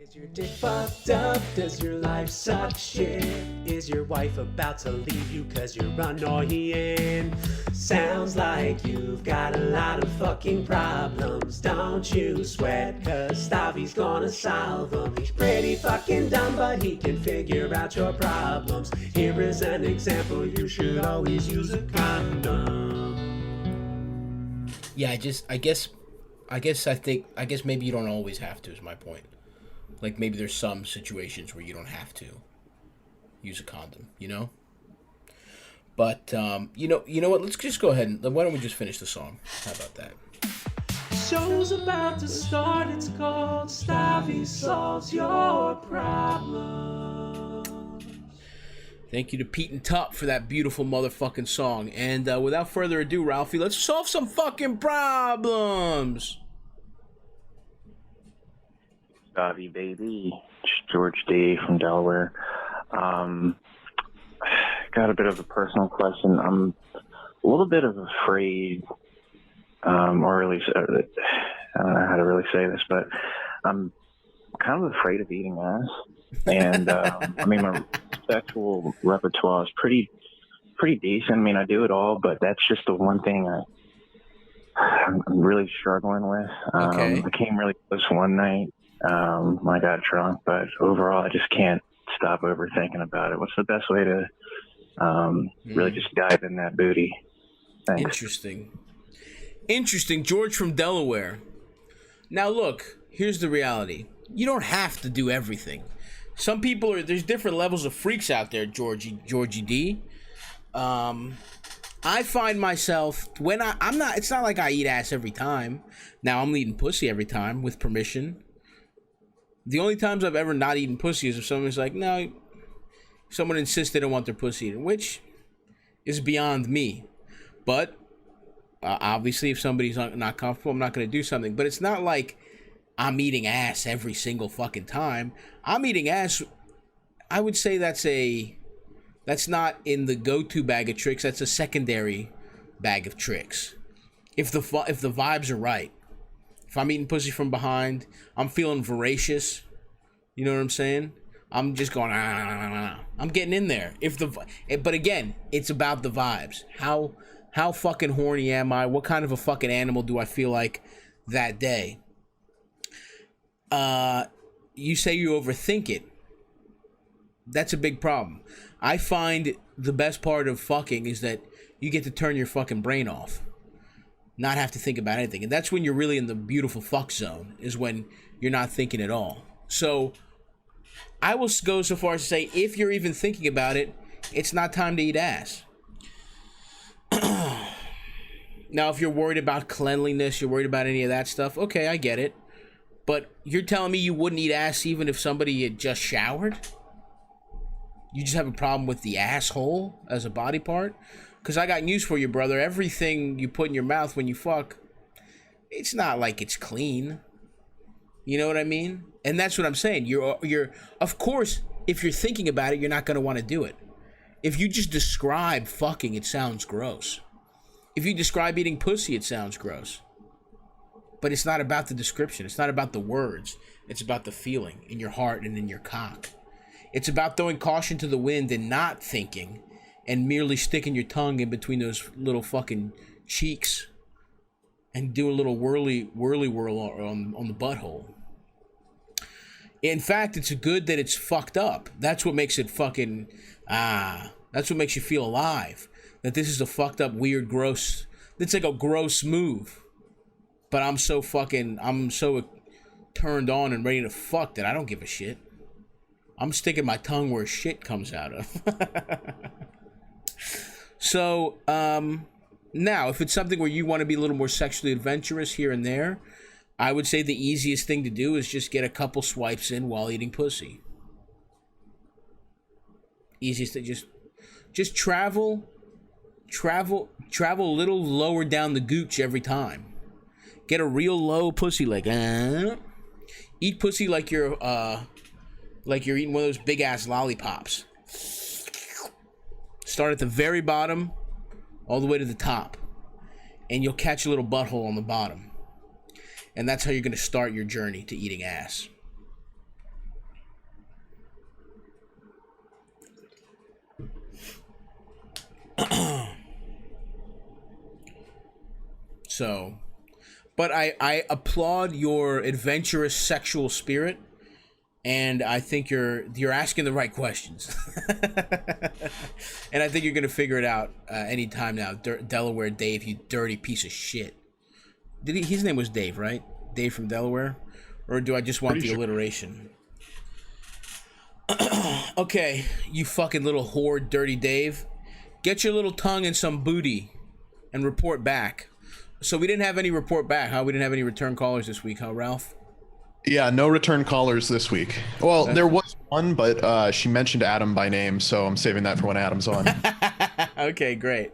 Is your dick fucked up? Does your life suck shit? Is your wife about to leave you cause you're annoying? Sounds like you've got a lot of fucking problems. Don't you sweat cause Stavvy's gonna solve them. He's pretty fucking dumb but he can figure out your problems. Here is an example, you should always use a condom. Yeah, I guess maybe you don't always have to is my point. Like, maybe there's some situations where you don't have to use a condom, you know? But, you know what? Let's just go ahead and... Why don't we just finish the song? How about that? Show's about to start. It's called Stavvy Solves Your Problems. Thank you to Pete and Tup for that beautiful motherfucking song. And without further ado, Ralphie, let's solve some fucking problems. Stavvy, baby. It's George D. from Delaware. Got a bit of a personal question. I'm a little bit of afraid, or really, I don't know how to really say this, but I'm kind of afraid of eating ass. And I mean, my sexual repertoire is pretty decent. I mean, I do it all, but that's just the one thing I'm really struggling with. Okay. I came really close one night. I got drunk, but overall, I just can't stop overthinking about it. What's the best way to really just dive in that booty? Thanks. Interesting. George from Delaware. Now, look, here's the reality. You don't have to do everything. Some people there's different levels of freaks out there, Georgie D. I find myself, when I'm not, it's not like I eat ass every time. Now, I'm eating pussy every time with permission. The only times I've ever not eaten pussy is if someone's like, no, someone insists they don't want their pussy eaten, which is beyond me. But obviously, if somebody's not comfortable, I'm not going to do something. But it's not like I'm eating ass every single fucking time. I'm eating ass. I would say that's not in the go-to bag of tricks. That's a secondary bag of tricks. If the vibes are right. If I'm eating pussy from behind, I'm feeling voracious. You know what I'm saying? I'm just going, I'm getting in there. But again, it's about the vibes. How fucking horny am I? What kind of a fucking animal do I feel like that day? You say you overthink it. That's a big problem. I find the best part of fucking is that you get to turn your fucking brain off. Not have to think about anything. And that's when you're really in the beautiful fuck zone, is when you're not thinking at all. So I will go so far as to say, if you're even thinking about it, it's not time to eat ass. Now, if you're worried about cleanliness, you're worried about any of that stuff, okay, I get it. But you're telling me you wouldn't eat ass even if somebody had just showered? You just have a problem with the asshole as a body part? Because I got news for you, brother. Everything you put in your mouth when you fuck, it's not like it's clean. You know what I mean? And that's what I'm saying. You're of course, if you're thinking about it, you're not going to want to do it. If you just describe fucking, it sounds gross. If you describe eating pussy, it sounds gross. But it's not about the description. It's not about the words. It's about the feeling in your heart and in your cock. It's about throwing caution to the wind and not thinking and merely sticking your tongue in between those little fucking cheeks and do a little whirly whirl on the butthole. In fact, it's good that it's fucked up. That's what makes it fucking, that's what makes you feel alive. That this is a fucked up, weird, gross, it's like a gross move. But I'm so turned on and ready to fuck that I don't give a shit. I'm sticking my tongue where shit comes out of. So, now, if it's something where you want to be a little more sexually adventurous here and there, I would say the easiest thing to do is just get a couple swipes in while eating pussy. Easiest to just travel a little lower down the gooch every time. Get a real low pussy, like, eat pussy like you're eating one of those big ass lollipops. Start at the very bottom, all the way to the top. And you'll catch a little butthole on the bottom. And that's how you're going to start your journey to eating ass. So, but I applaud your adventurous sexual spirit, and I think you're asking the right questions. And I think you're gonna figure it out any time now. Delaware Dave, you dirty piece of shit. His name was Dave, right? Dave from Delaware? Or do I just want the alliteration? Okay, you fucking little whore, Dirty Dave. Get your little tongue in some booty and report back. So we didn't have any report back, huh? We didn't have any return callers this week, huh, Ralph? Yeah, no return callers this week. Well, there was one, but she mentioned Adam by name, so I'm saving that for when Adam's on. Okay, great.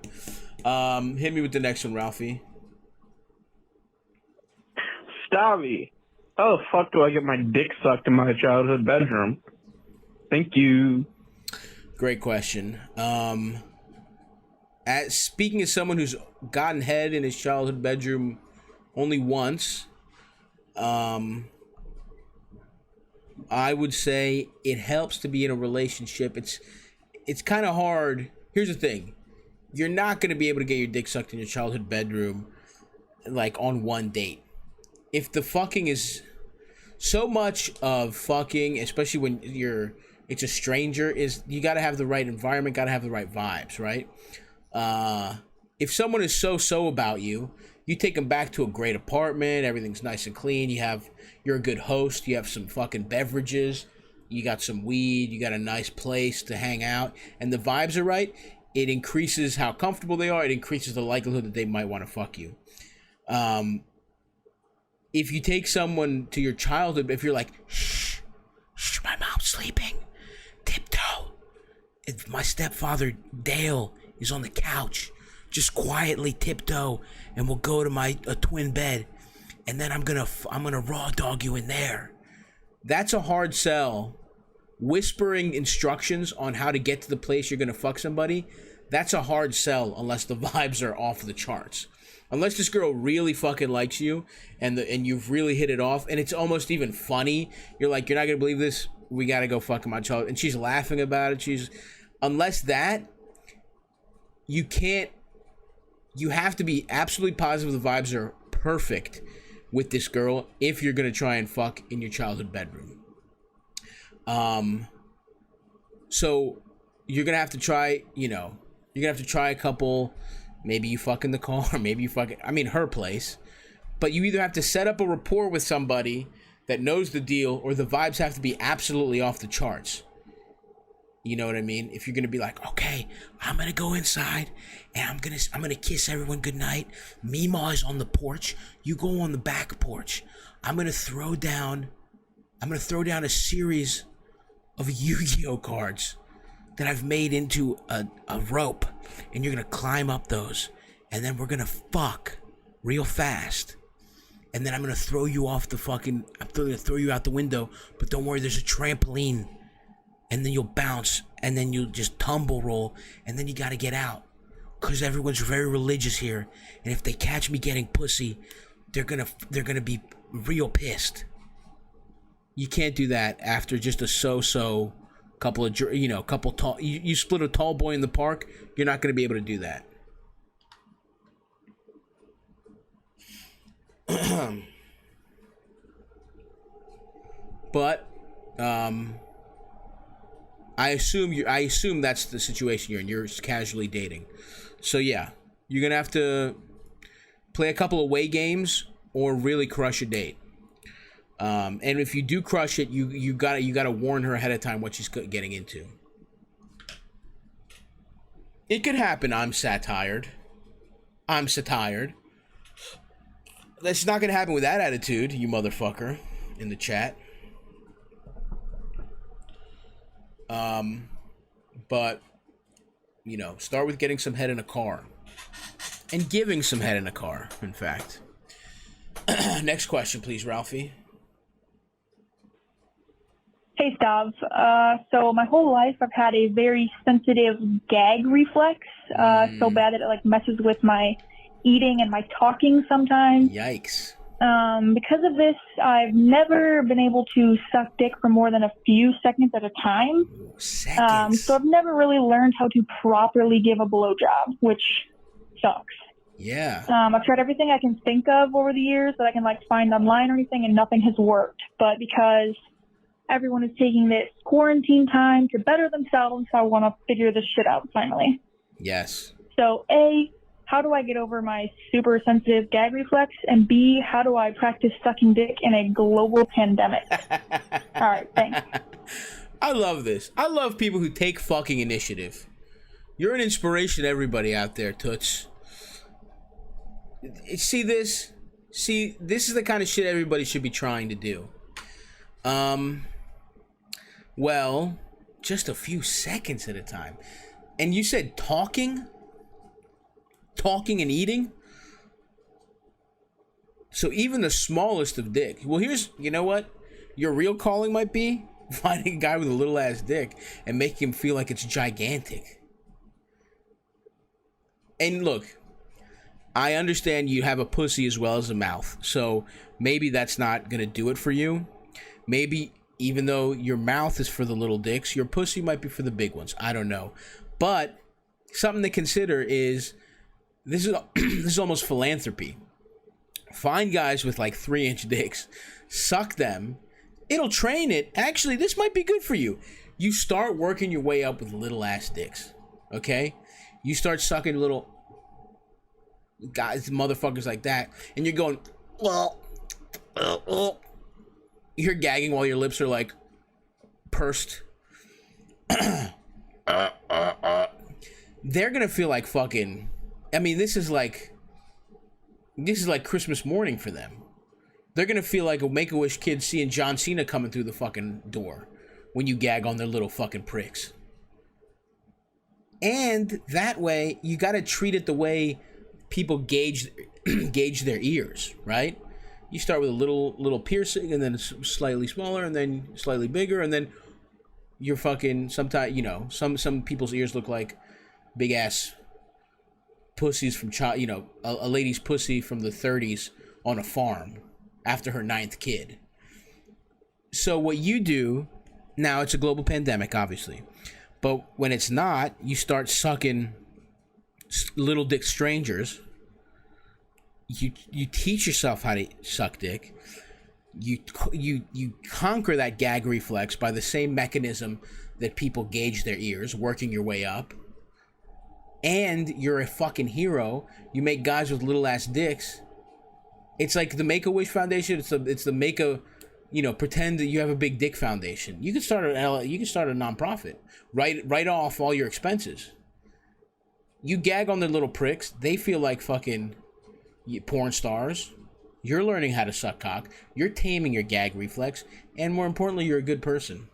Hit me with the next one, Ralphie. Stavvy, how the fuck do I get my dick sucked in my childhood bedroom? Thank you. Great question. Speaking as someone who's gotten head in his childhood bedroom only once, I would say it helps to be in a relationship. It's kind of hard. Here's the thing. You're not going to be able to get your dick sucked in your childhood bedroom like on one date. If the fucking is so much of fucking, especially when it's a stranger, is you got to have the right environment, got to have the right vibes, right? If someone is so about you, you take them back to a great apartment, everything's nice and clean, you're a good host, you have some fucking beverages, you got some weed, you got a nice place to hang out, and the vibes are right, it increases how comfortable they are, it increases the likelihood that they might want to fuck you. If you take someone to your childhood, if you're like, shh, my mom's sleeping, tiptoe. If my stepfather, Dale, is on the couch, just quietly tiptoe, and we'll go to a twin bed, and then I'm gonna raw dog you in there. That's a hard sell. Whispering instructions on how to get to the place you're gonna fuck somebody, that's a hard sell unless the vibes are off the charts. Unless this girl really fucking likes you and you've really hit it off, and it's almost even funny. You're like, you're not gonna believe this. We gotta go fuck my child, and she's laughing about it. Unless that, you can't. You have to be absolutely positive the vibes are perfect with this girl if you're gonna try and fuck in your childhood bedroom. So you're gonna have to try. You're gonna have to try a couple. Maybe you fuck in the car, maybe you fuck, her place. But you either have to set up a rapport with somebody that knows the deal, or the vibes have to be absolutely off the charts. You know what I mean? If you're gonna be like, okay, I'm gonna go inside and I'm gonna kiss everyone goodnight. Meemaw is on the porch. You go on the back porch. I'm gonna throw down a series of Yu-Gi-Oh cards that I've made into a rope, and you're gonna climb up those, and then we're gonna fuck real fast, and then I'm gonna throw you off I'm gonna throw you out the window, but don't worry, there's a trampoline, and then you'll bounce, and then you'll just tumble roll, and then you gotta get out, cause everyone's very religious here, and if they catch me getting pussy, they're gonna be real pissed. You can't do that after just a so-so couple of, couple tall, you split a tall boy in the park, you're not going to be able to do that. But I assume that's the situation you're in. You're casually dating. So yeah, you're going to have to play a couple of away games or really crush a date. And if you do crush it, you gotta warn her ahead of time what she's getting into. It could happen. I'm satired. That's not gonna happen with that attitude, you motherfucker, in the chat. But start with getting some head in a car, and giving some head in a car. In fact. Next question, please, Ralphie. Hey, Stav. So my whole life I've had a very sensitive gag reflex, so bad that it messes with my eating and my talking sometimes. Yikes. Because of this, I've never been able to suck dick for more than a few seconds at a time. Seconds. So I've never really learned how to properly give a blowjob, which sucks. Yeah. I've tried everything I can think of over the years that I can like find online or anything, and nothing has worked. But because everyone is taking this quarantine time to better themselves, I want to figure this shit out finally. Yes. So A, how do I get over my super sensitive gag reflex? And B, how do I practice sucking dick in a global pandemic? All right, thanks. I love this. I love people who take fucking initiative. You're an inspiration to everybody out there, Toots. See this? See, this is the kind of shit everybody should be trying to do. Well, just a few seconds at a time. And you said talking? Talking and eating? So even the smallest of dick. Well, you know what? Your real calling might be finding a guy with a little ass dick and making him feel like it's gigantic. And look, I understand you have a pussy as well as a mouth, so maybe that's not gonna do it for you. Maybe even though your mouth is for the little dicks, your pussy might be for the big ones. I don't know. But something to consider is this is almost philanthropy. Find guys with like 3-inch dicks, suck them. It'll train it. Actually, this might be good for you. You start working your way up with little ass dicks. Okay? You start sucking little guys, motherfuckers like that, and you're going, you're gagging while your lips are like pursed. They're gonna feel like fucking. I mean, this is like Christmas morning for them. They're gonna feel like a Make-A-Wish kid seeing John Cena coming through the fucking door when you gag on their little fucking pricks. And that way, you gotta treat it the way people gauge their ears, right? You start with a little piercing, and then it's slightly smaller, and then slightly bigger, and then you're fucking. Sometimes, you know, some people's ears look like big ass pussies from a lady's pussy from the 30s on a farm after her 9th kid. So what you do now, it's a global pandemic, obviously, but when it's not, you start sucking little dick strangers. You teach yourself how to suck dick. You conquer that gag reflex by the same mechanism that people gauge their ears, working your way up. And you're a fucking hero. You make guys with little ass dicks. It's like the Make-A-Wish Foundation. It's the pretend that you have a big dick foundation. You can start a nonprofit. Write off all your expenses. You gag on their little pricks. They feel like fucking porn stars. You're learning how to suck cock. You're taming your gag reflex, and more importantly, you're a good person.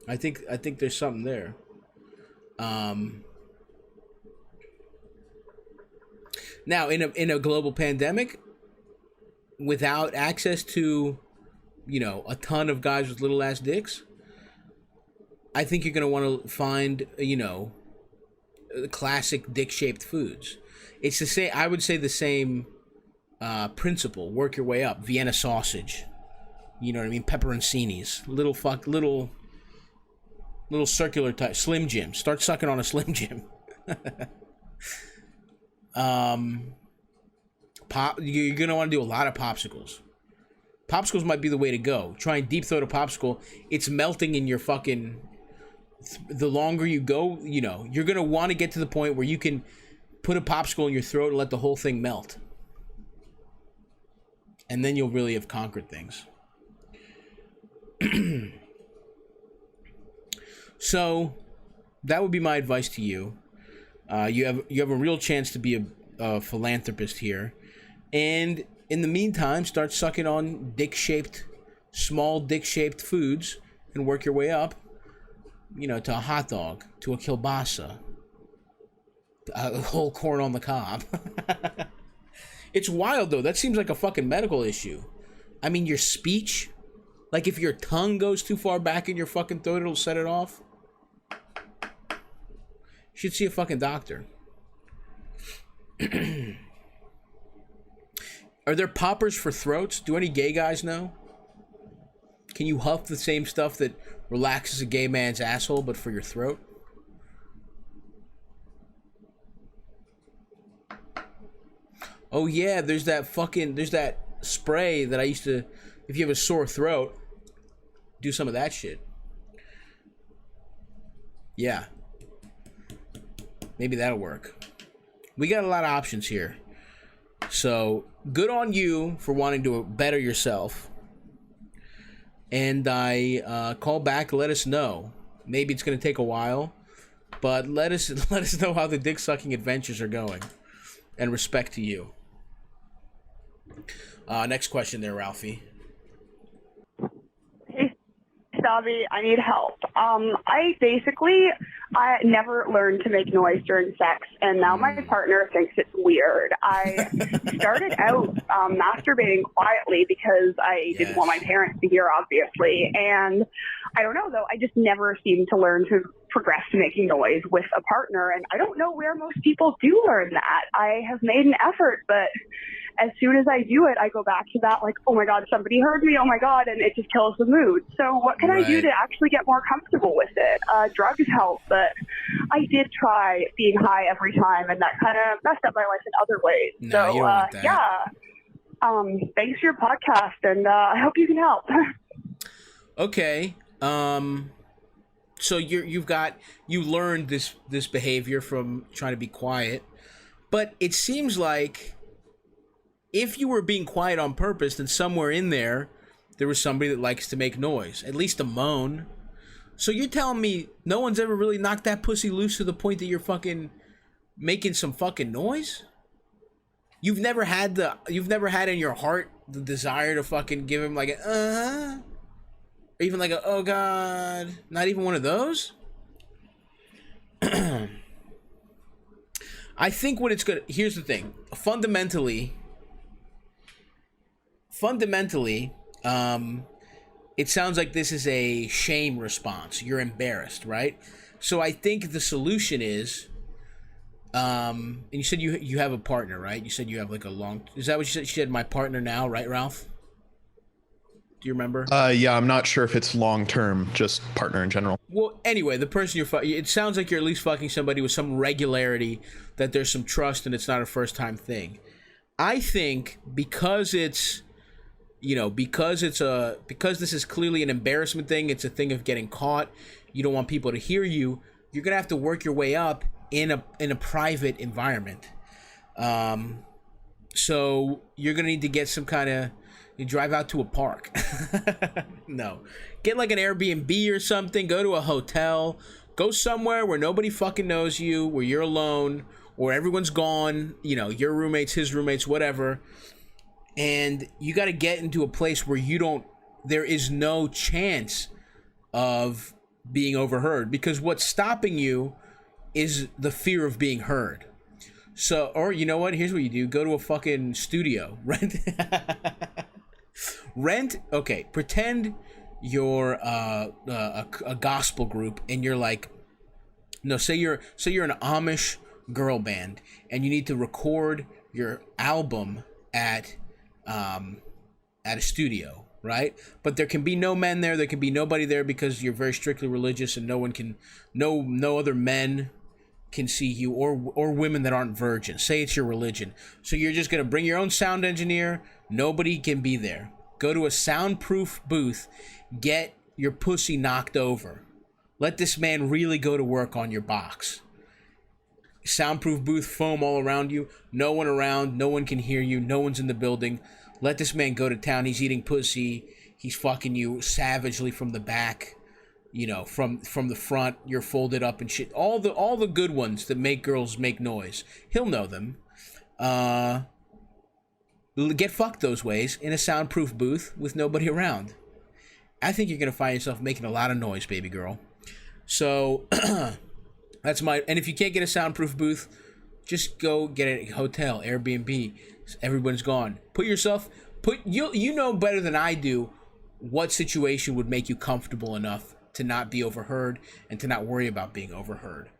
I think there's something there. Now, in a global pandemic, without access to, a ton of guys with little ass dicks, I think you're gonna want to find, classic dick-shaped foods. It's the same. I would say the same principle. Work your way up. Vienna sausage. You know what I mean? Pepperoncinis. Little circular type. Slim Jim. Start sucking on a Slim Jim. You're gonna want to do a lot of popsicles. Popsicles might be the way to go. Try and deep throat a popsicle. It's melting in your fucking. The longer you go, you're gonna want to get to the point where you can put a popsicle in your throat and let the whole thing melt, and then you'll really have conquered things. So, that would be my advice to you. You have a real chance to be a philanthropist here, and in the meantime, start sucking on small dick-shaped foods, and work your way up. To a hot dog, to a kielbasa, a whole corn on the cob. It's wild though. That seems like a fucking medical issue. I mean, your speech, like if your tongue goes too far back in your fucking throat, it'll set it off. You should see a fucking doctor. Are there poppers for throats? Do any gay guys know? Can you huff the same stuff that relaxes a gay man's asshole, but for your throat? Oh yeah, there's that spray that I used to, if you have a sore throat, do some of that shit. Yeah. Maybe that'll work. We got a lot of options here. So, good on you for wanting to better yourself. And I call back, let us know. Maybe it's going to take a while, but let us know how the dick sucking adventures are going. And respect to you. Next question there, Ralphie. Hey, Stavvy, I need help. I never learned to make noise during sex, and now my partner thinks it's weird. I started out masturbating quietly because I didn't want my parents to hear, obviously. And I don't know, though, I just never seemed to learn to progress to making noise with a partner, and I don't know where most people do learn that. I have made an effort, but as soon as I do it, I go back to that, like, oh my God, somebody heard me, oh my God, and it just kills the mood. So what can I do to actually get more comfortable with it? Drugs help, but I did try being high every time, and that kind of messed up my life in other ways. No, you don't want that. Yeah. Thanks for your podcast, and I hope you can help. Okay. So you learned this behavior from trying to be quiet, but it seems like if you were being quiet on purpose, then somewhere in there was somebody that likes to make noise, at least a moan. So you're telling me no one's ever really knocked that pussy loose to the point that you're fucking making some fucking noise? You've never had in your heart the desire to fucking give him like a or even like a oh God, not even one of those? I think what it's gonna, here's the thing, fundamentally, it sounds like this is a shame response. You're embarrassed, right? So I think the solution is, and you said you have a partner, right? You said you have like a long, is that what you said? You said my partner now, right, Ralph? Do you remember? Yeah, I'm not sure if it's long term, just partner in general. Well, anyway, the person you're fucking, it sounds like you're at least fucking somebody with some regularity, that there's some trust and it's not a first time thing. I think because it's, because this is clearly an embarrassment thing, it's a thing of getting caught, you don't want people to hear you, you're gonna have to work your way up in a private environment. So you're gonna need to get some kind of, you drive out to a park. No, get like an Airbnb or something, go to a hotel, go somewhere where nobody fucking knows you, where you're alone, or everyone's gone, your roommates, his roommates, whatever. And you got to get into a place where there is no chance of being overheard, because what's stopping you is the fear of being heard. So, or you know what? Here's what you do. Go to a fucking studio. Okay, pretend you're a gospel group and you're like, no, say you're an Amish girl band and you need to record your album at a studio, right? But there can be no men there. There can be nobody there because you're very strictly religious and no other men can see you, or women that aren't virgins. Say it's your religion. So you're just going to bring your own sound engineer. Nobody can be there. Go to a soundproof booth. Get your pussy knocked over. Let this man really go to work on your box. Soundproof booth, foam all around you. No one around. No one can hear you. No one's in the building. Let this man go to town. He's eating pussy. He's fucking you savagely from the back. From the front. You're folded up and shit. All the good ones that make girls make noise. He'll know them. Get fucked those ways in a soundproof booth with nobody around. I think you're gonna find yourself making a lot of noise, baby girl. So that's and if you can't get a soundproof booth, just go get a hotel, Airbnb. Everyone's gone. You know better than I do what situation would make you comfortable enough to not be overheard and to not worry about being overheard.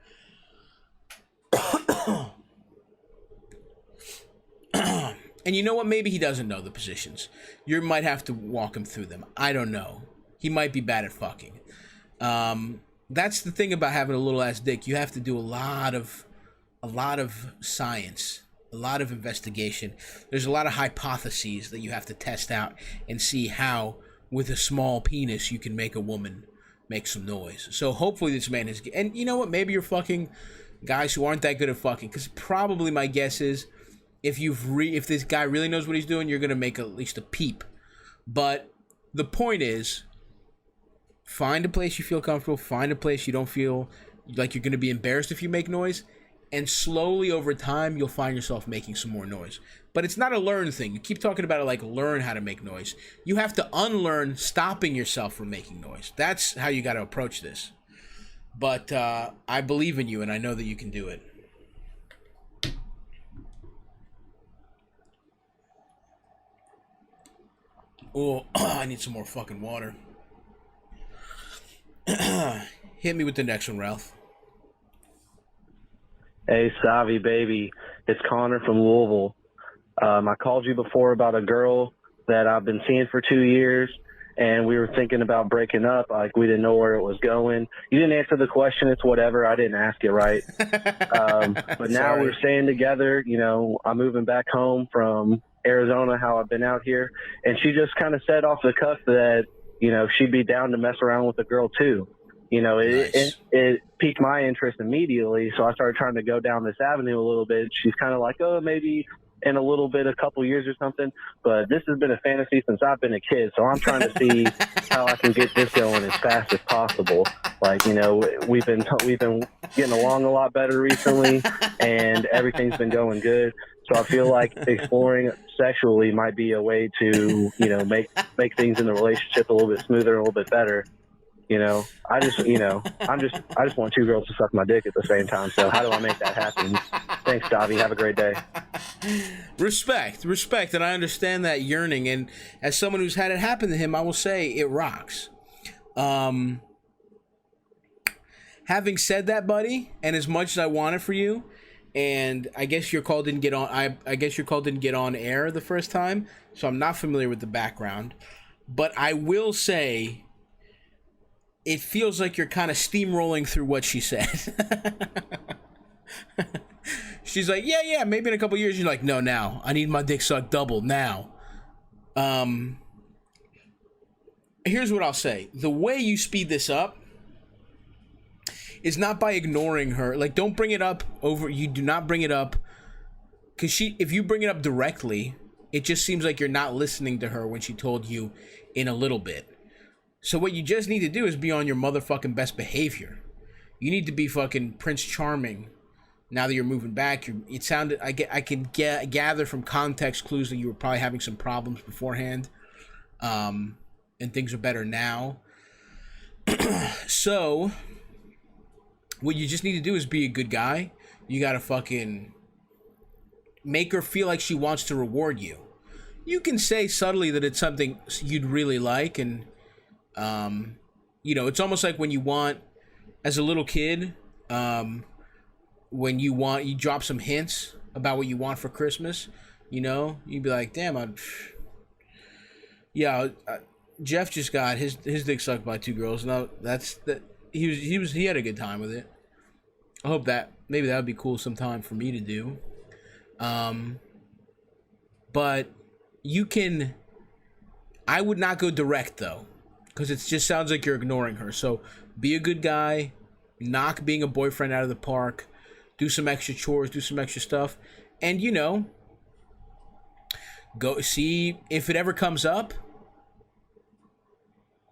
And you know what? Maybe he doesn't know the positions. You might have to walk him through them. I don't know. he might be bad at fucking. That's the thing about having a little ass dick. You have to do a lot of science, a lot of investigation. There's a lot of hypotheses that you have to test out and see how, with a small penis, you can make a woman make some noise. So hopefully this man is, and you know what? Maybe you're fucking guys who aren't that good at fucking, because probably my guess is if this guy really knows what he's doing, you're gonna make at least a peep. But the point is, find a place you feel comfortable, find a place you don't feel like you're gonna be embarrassed if you make noise, and slowly over time you'll find yourself making some more noise. But it's not a learn thing. You keep talking about it like learn how to make noise. You have to unlearn stopping yourself from making noise. That's how you got to approach this. But I believe in you, and I know that you can do it. Oh, I need some more fucking water. Hit me with the next one, Ralph. Hey, Stavvy, baby. It's Connor from Louisville. I called you before about a girl that I've been seeing for 2 years, and we were thinking about breaking up. Like, we didn't know where it was going. You didn't answer the question. It's whatever. I didn't ask it right. But now we're staying together. You know, I'm moving back home from Arizona, how I've been out here. And she just kind of said off the cuff that, you know, she'd be down to mess around with a girl too. You know, it piqued my interest immediately, so I started trying to go down this avenue a little bit. She's kind of like, oh, maybe in a couple years or something. But this has been a fantasy since I've been a kid, so I'm trying to see how I can get this going as fast as possible. Like, you know, we've been getting along a lot better recently, and everything's been going good. So I feel like exploring sexually might be a way to, you know, make things in the relationship a little bit smoother, a little bit better. You know, I just want two girls to suck my dick at the same time. So how do I make that happen? Thanks, Stavvy. Have a great day. Respect, and I understand that yearning. And as someone who's had it happen to him, I will say it rocks. Having said that, buddy, and as much as I want it for you, and I guess your call didn't get on. I guess your call didn't get on air the first time, so I'm not familiar with the background. But I will say, it feels like you're kind of steamrolling through what she said. She's like, yeah, maybe in a couple years. You're like, no, now. I need my dick sucked double now. Here's what I'll say. The way you speed this up is not by ignoring her. Like, don't bring it up over. You do not bring it up. Because if you bring it up directly, it just seems like you're not listening to her when she told you in a little bit. So what you just need to do is be on your motherfucking best behavior. You need to be fucking Prince Charming. Now that you're moving back, it sounded. I can gather from context clues that you were probably having some problems beforehand, and things are better now. So, what you just need to do is be a good guy. You gotta fucking make her feel like she wants to reward you. You can say subtly that it's something you'd really like, and you know, it's almost like when you want, as a little kid, when you drop some hints about what you want for Christmas, you know, you'd be like, damn, Jeff just got his dick sucked by two girls. Now he had a good time with it. I hope that maybe that would be cool sometime for me to do. But I would not go direct though, because it just sounds like you're ignoring her. So be a good guy, knock being a boyfriend out of the park, do some extra chores, do some extra stuff, and, you know, go see if it ever comes up,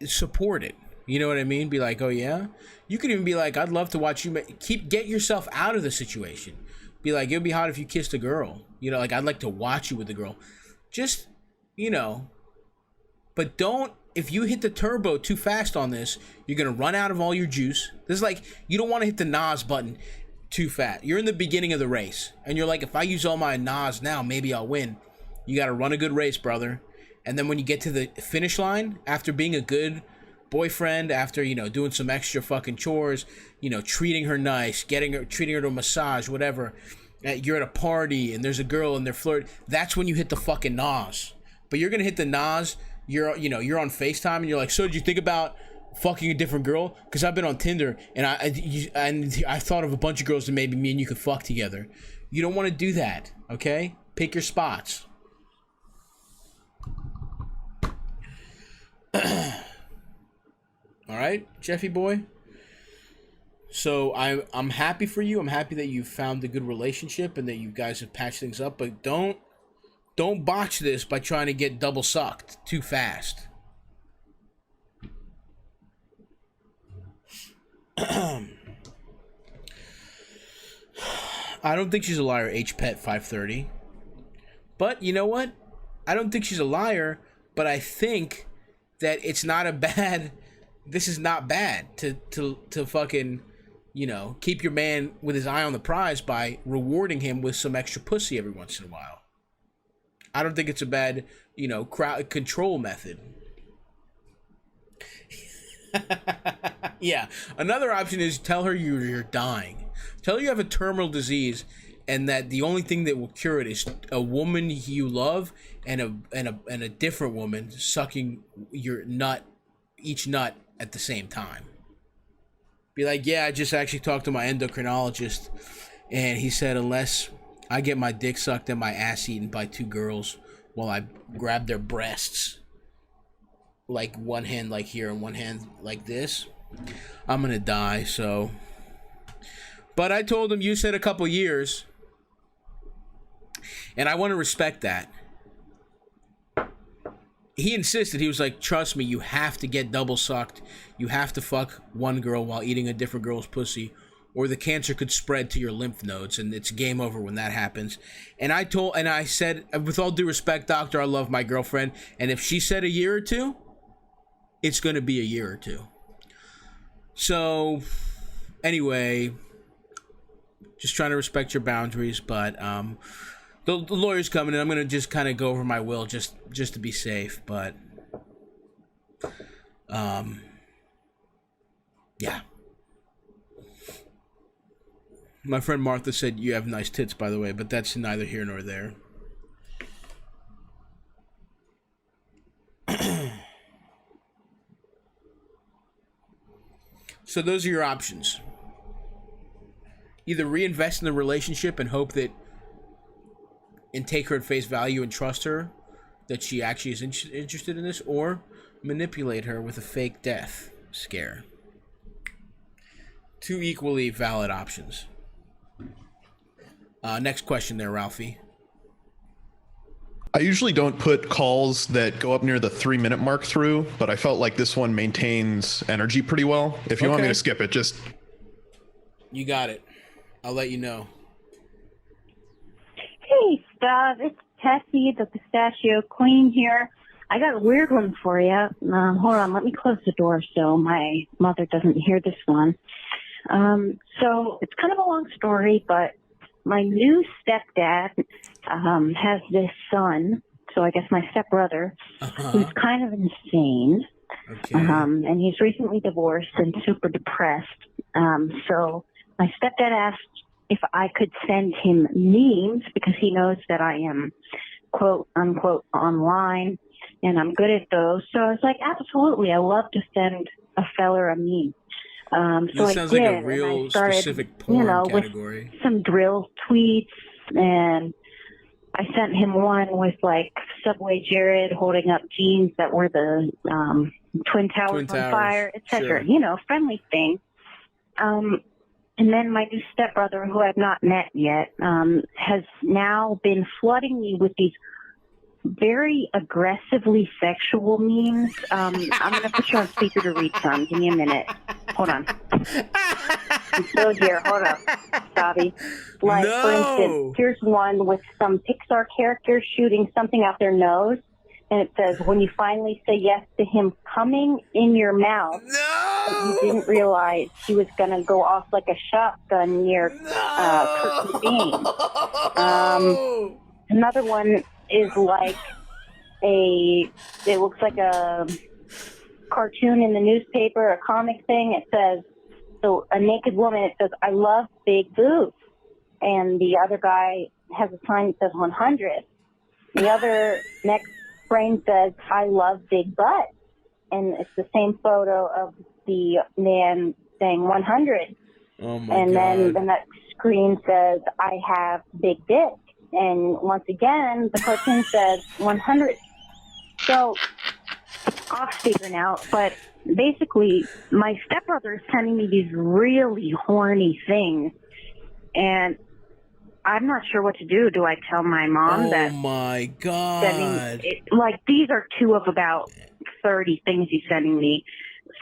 support it. You know what I mean? Be like, oh yeah? You could even be like, I'd love to watch you get yourself out of the situation. Be like, it would be hot if you kissed a girl. You know, like, I'd like to watch you with a girl. Just, you know, but if you hit the turbo too fast on this, you're going to run out of all your juice. This is like, you don't want to hit the NOS button too fast. You're in the beginning of the race, and you're like, if I use all my NOS now, maybe I'll win. You got to run a good race, brother. And then when you get to the finish line, after being a good boyfriend, after, you know, doing some extra fucking chores, you know, treating her nice, treating her to a massage, whatever, you're at a party, and there's a girl, and they're flirting, that's when you hit the fucking NOS. But you're going to hit the NOS you're on FaceTime and you're like, so did you think about fucking a different girl? Because I've been on Tinder and I thought of a bunch of girls that maybe me and you could fuck together. You don't want to do that, okay? Pick your spots. All right, Jeffy boy. So I'm happy for you. I'm happy that you found a good relationship and that you guys have patched things up. But don't botch this by trying to get double sucked too fast. I don't think she's a liar, HPET530. But you know what? I don't think she's a liar, but I think that it's not a bad... This is not bad to fucking, keep your man with his eye on the prize by rewarding him with some extra pussy every once in a while. I don't think it's a bad, crowd control method. Yeah. Another option is tell her you're dying. Tell her you have a terminal disease and that the only thing that will cure it is a woman you love and a different woman sucking your nut, each nut at the same time. Be like, yeah, I just actually talked to my endocrinologist and he said unless I get my dick sucked and my ass eaten by two girls while I grab their breasts, like one hand like here and one hand like this, I'm gonna die. So, but I told him you said a couple years and I want to respect that. He insisted. He was like, trust me, you have to get double sucked. You have to fuck one girl while eating a different girl's pussy, or the cancer could spread to your lymph nodes, and it's game over when that happens. And I said, with all due respect, doctor, I love my girlfriend, and if she said a year or two, it's going to be a year or two. So, anyway, just trying to respect your boundaries, but the lawyer's coming, and I'm going to just kind of go over my will just to be safe, but yeah. My friend Martha said you have nice tits, by the way, but that's neither here nor there. So those are your options. Either reinvest in the relationship and hope that and take her at face value and trust her that she actually is interested in this, or manipulate her with a fake death scare. Two equally valid options. Next question there, Ralphie. I usually don't put calls that go up near the 3-minute mark through, but I felt like this one maintains energy pretty well. If you want me to skip it, just... You got it. I'll let you know. Hey, Stav, it's Tessie, the Pistachio Queen here. I got a weird one for you. Hold on, let me close the door so my mother doesn't hear this one. So it's kind of a long story, but my new stepdad has this son, so I guess my stepbrother, who's kind of insane. Okay. And he's recently divorced and super depressed. So my stepdad asked if I could send him memes because he knows that I am, quote unquote, online and I'm good at those. So I was like, absolutely, I love to send a feller a meme. So this sounds I did, like a real and I started, specific porn category. With some drill tweets, and I sent him one with like Subway Jared holding up jeans that were the Twin Towers on fire, etc. Sure. Friendly thing. And then my new stepbrother, who I've not met yet, has now been flooding me with these very aggressively sexual memes. I'm going to put you on speaker to read some. Give me a minute. Hold on. I'm still here. Hold up, Stavvy. Like, for instance, here's one with some Pixar characters shooting something out their nose. And it says, when you finally say yes to him coming in your mouth, but you didn't realize he was going to go off like a shotgun near Kurt Cobain. Another one is like it looks like a cartoon in the newspaper, a comic thing. It says, so a naked woman, it says, I love big boobs. And the other guy has a sign that says 100. The other next frame says, "I love big butt." And it's the same photo of the man saying 100. Oh my and God. then the next screen says, "I have big dick." And once again, the cartoon says 100. So, off speaker now, but basically, my stepbrother is sending me these really horny things. And I'm not sure what to do. Do I tell my mom that? Oh my God. Like, these are two of about 30 things he's sending me.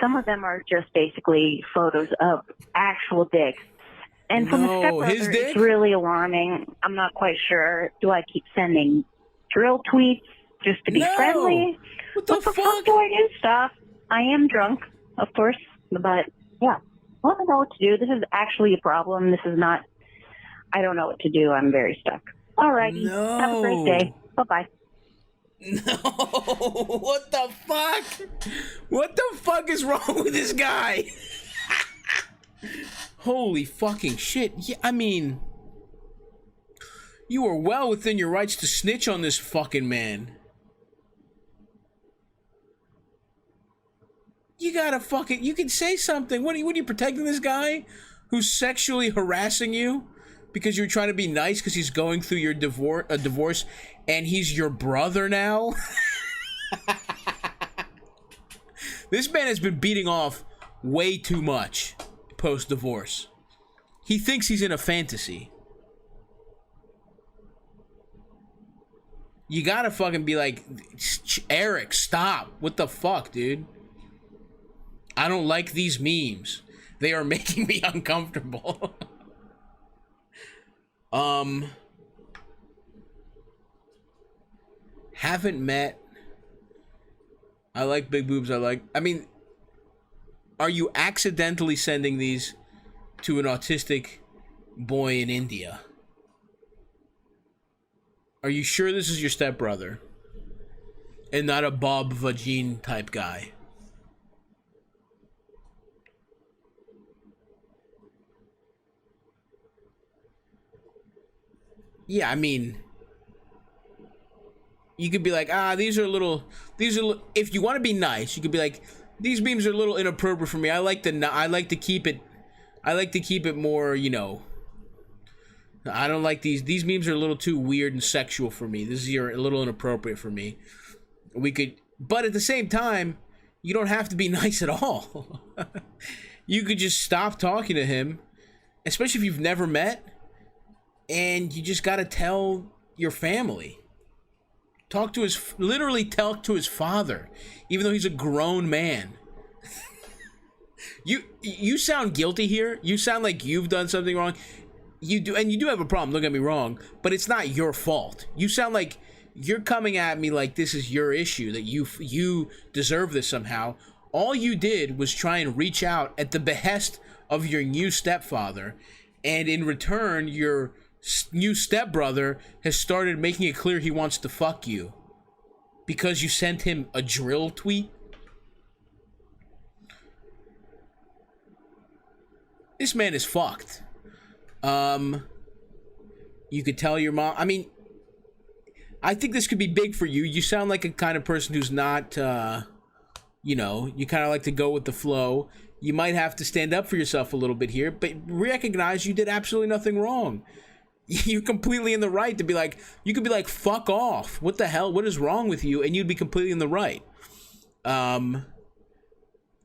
Some of them are just basically photos of actual dicks. And from the stepbrother, it's really alarming. I'm not quite sure. Do I keep sending drill tweets just to be friendly? What the fuck do I do? Stuff. I am drunk, of course, but yeah. I don't know what to do. This is actually a problem. This is not, I don't know what to do. I'm very stuck. All righty. No. Have a great day. Bye-bye. No, what the fuck? What the fuck is wrong with this guy? Holy fucking shit. Yeah, I mean, you are well within your rights to snitch on this fucking man. You gotta fucking, you can say something. What are you protecting this guy who's sexually harassing you because you're trying to be nice because he's going through your divorce and he's your brother now? This man has been beating off way too much post-divorce. He thinks he's in a fantasy. You gotta fucking be like, Eric, stop. What the fuck, dude? I don't like these memes. They are making me uncomfortable. Haven't met. I like big boobs. I mean, are you accidentally sending these to an autistic boy in India? Are you sure this is your stepbrother and not a Bob Vagine type guy? Yeah, I mean, you could be like, these are, if you want to be nice, you could be like, these memes are a little inappropriate for me. I like to keep it more, you know, I don't like these memes are a little too weird and sexual for me. This is a little inappropriate for me. But at the same time, you don't have to be nice at all. You could just stop talking to him, especially if you've never met. And you just gotta tell your family. Literally talk to his father, even though he's a grown man. You sound guilty here. You sound like you've done something wrong. You do, and you do have a problem, don't get me wrong, but it's not your fault. You sound like you're coming at me like this is your issue, that you deserve this somehow. All you did was try and reach out at the behest of your new stepfather, and in return, your new stepbrother has started making it clear he wants to fuck you because you sent him a drill tweet. This man is fucked. You could tell your mom. I mean, I think this could be big for you. You sound like a kind of person who's not, you know, you kind of like to go with the flow. You might have to stand up for yourself a little bit here, but recognize you did absolutely nothing wrong. You're completely in the right to be like, you could be like, fuck off. What the hell? What is wrong with you? And you'd be completely in the right. And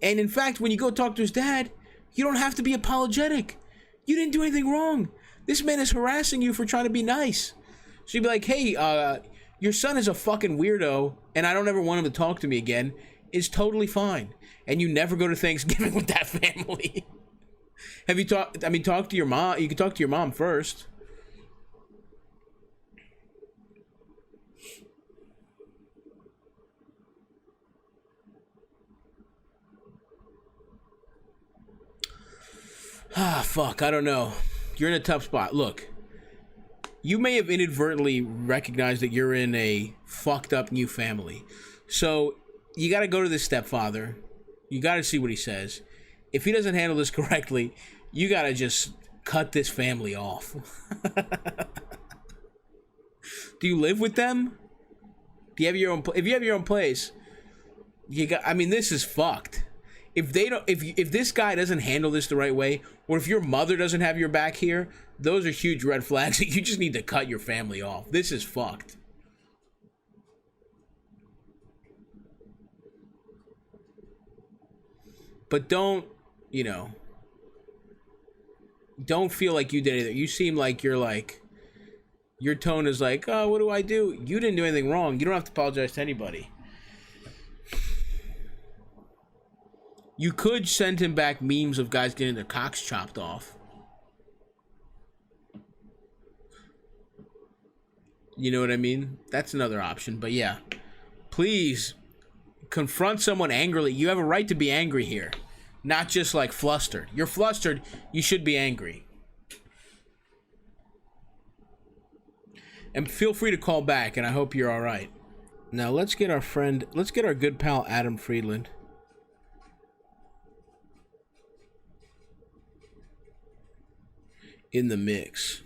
in fact, when you go talk to his dad, you don't have to be apologetic. You didn't do anything wrong. This man is harassing you for trying to be nice. So you'd be like, hey, your son is a fucking weirdo, and I don't ever want him to talk to me again. Is totally fine. And you never go to Thanksgiving with that family. Have you talked? I mean, talk to your mom. You can talk to your mom first. Fuck, I don't know. You're in a tough spot. Look, you may have inadvertently recognized that you're in a fucked up new family. So, you gotta go to this stepfather. You gotta see what he says. If he doesn't handle this correctly, you gotta just cut this family off. Do you live with them? If you have your own place, you got. I mean, this is fucked. If they don't, if this guy doesn't handle this the right way, or if your mother doesn't have your back here, those are huge red flags. You just need to cut your family off. This is fucked. But don't feel like you did anything. You seem like your tone is like, oh, what do I do? You didn't do anything wrong. You don't have to apologize to anybody. You could send him back memes of guys getting their cocks chopped off. You know what I mean? That's another option. But yeah, please confront someone angrily. You have a right to be angry here, not just like flustered. You're flustered. You should be angry. And feel free to call back, and I hope you're all right. Now let's get our good pal Adam Friedland in the mix.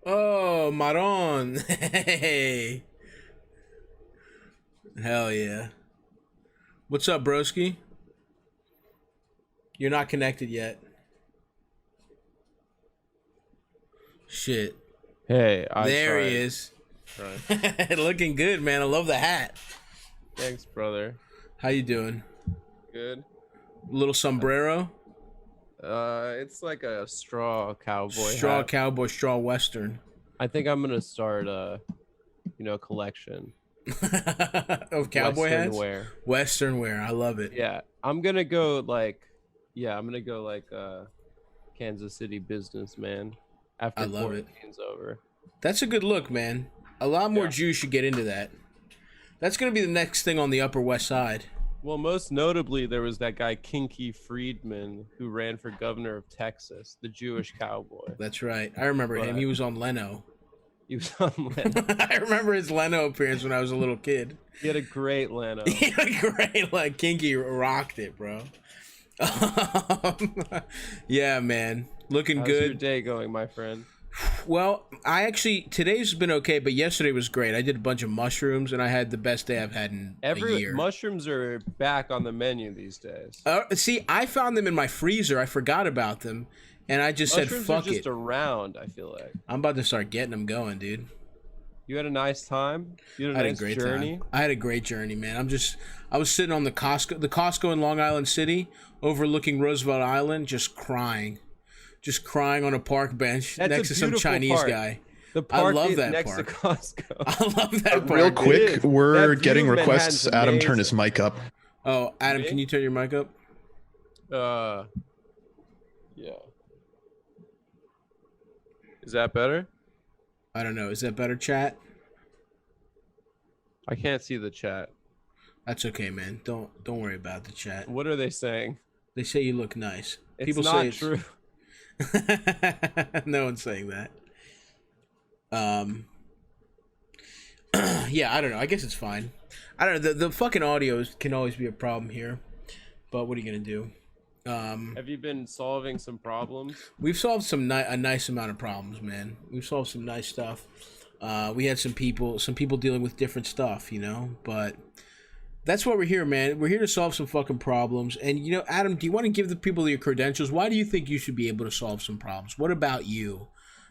Oh, Maron. Hey. Hell yeah. What's up, broski? You're not connected yet. Shit. Hey, there he is. Looking good, man. I love the hat. Thanks, brother. How you doing? Good. Little sombrero? It's like a straw cowboy hat. Cowboy, straw western. I think I'm gonna start a collection of cowboy Western hats. Western wear. I love it. Yeah, I'm gonna go like Kansas City businessman after quarantine's over. That's a good look, man. A lot more Jews should get into that. That's gonna be the next thing on the Upper West Side. Well, most notably, there was that guy Kinky Friedman who ran for governor of Texas, the Jewish cowboy. That's right. I remember him. He was on Leno. He was on Leno. I remember his Leno appearance when I was a little kid. He had a great Leno. He had a great, like, Kinky rocked it, bro. Yeah, man. Looking How's good. How's your day going, my friend? Well, today's been okay, but yesterday was great. I did a bunch of mushrooms, and I had the best day I've had in a year. Mushrooms are back on the menu these days. See, I found them in my freezer. I forgot about them, and I just said, fuck it. Mushrooms are just around, I feel like. I'm about to start getting them going, dude. You had a nice time? You had a nice journey? I had a great journey, man. I was sitting on the Costco in Long Island City, overlooking Roosevelt Island, just crying on a park bench next to some Chinese guy. The park I love that next park. to Costco. I love that park. Real quick, we're getting requests. Adam, turn his mic up. Oh, Adam, can you turn your mic up? Yeah. Is that better? I don't know. Is that better, chat? I can't see the chat. That's okay, man. Don't worry about the chat. What are they saying? They say you look nice. People say it's not true. No one's saying that. Yeah, I don't know. I guess it's fine. I don't know. The fucking audio can always be a problem here, but what are you gonna do? Have you been solving some problems? We've solved a nice amount of problems, man. We've solved some nice stuff. We had some people dealing with different stuff, but that's why we're here, man. We're here to solve some fucking problems. And, Adam, do you want to give the people your credentials? Why do you think you should be able to solve some problems? What about you,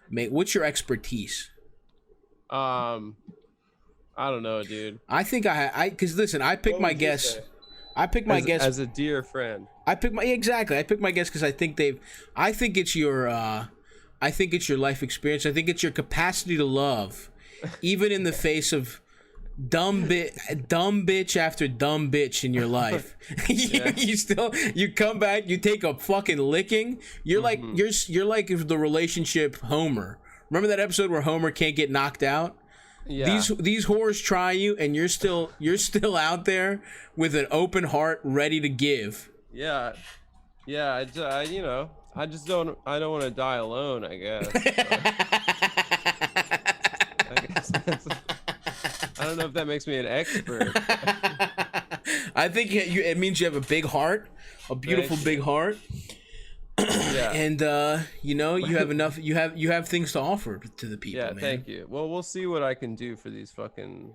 mate? What's your expertise? I don't know, dude. I think because listen, I pick my guests. I pick my guests as a dear friend. I pick my guests because I think it's your life experience. I think it's your capacity to love, even in the face of dumb bitch after dumb bitch in your life. you come back, you take a fucking licking. You're like you're like the relationship Homer. Remember that episode where Homer can't get knocked out? Yeah. These whores try you, and you're still out there with an open heart, ready to give. Yeah. I don't want to die alone, I guess. I don't know if that makes me an expert. I think it means you have a big heart, a beautiful big heart. Yeah. And you have enough. You have things to offer to the people. Yeah, man. thank you. Well, we'll see what I can do for these fucking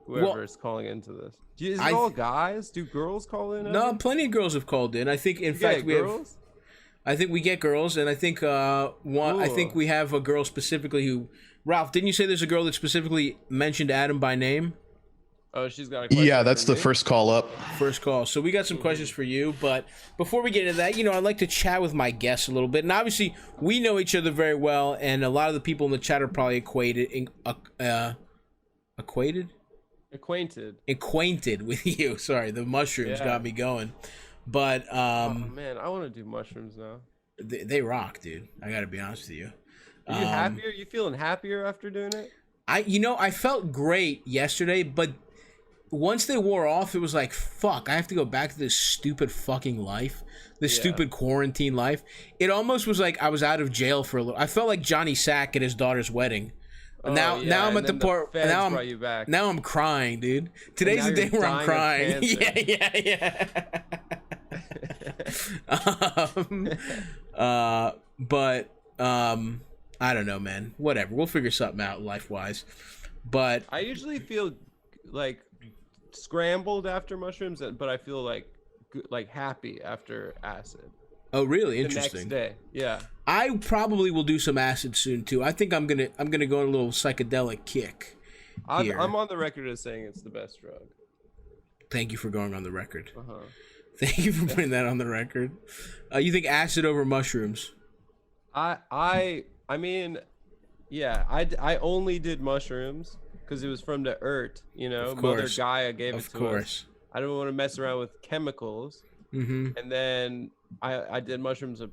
whoever is calling into this. Is it all guys? Do girls call in? No, plenty of girls have called in. I think, in fact, we have. I think we get girls, and I think I think we have a girl specifically who. Ralph, didn't you say there's a girl that specifically mentioned Adam by name? Oh, she's got a question. Yeah, that's the first call up. First call. So we got some questions for you, but before we get into that, I'd like to chat with my guests a little bit. And obviously, we know each other very well, and a lot of the people in the chat are probably acquainted with you. Sorry, the mushrooms got me going. But oh man, I want to do mushrooms now. They rock, dude. I got to be honest with you. Are you happier? You feeling happier after doing it? I felt great yesterday, but once they wore off, it was like, fuck, I have to go back to this stupid fucking life, this stupid quarantine life. It almost was like I was out of jail for a little. I felt like Johnny Sack at his daughter's wedding. Now I'm at the part. Now I'm crying, dude. Today's the day where I'm crying. But I don't know, man. Whatever. We'll figure something out life-wise. But I usually feel like scrambled after mushrooms, but I feel like happy after acid. Oh, really? Interesting. The next day, yeah. I probably will do some acid soon too. I think I'm gonna go on a little psychedelic kick. I'm on the record as saying it's the best drug. Thank you for going on the record. Thank you for putting that on the record. You think acid over mushrooms? I mean, yeah. I only did mushrooms because it was from the earth, Mother Gaia gave it to us. I don't want to mess around with chemicals. Mm-hmm. And then I did mushrooms a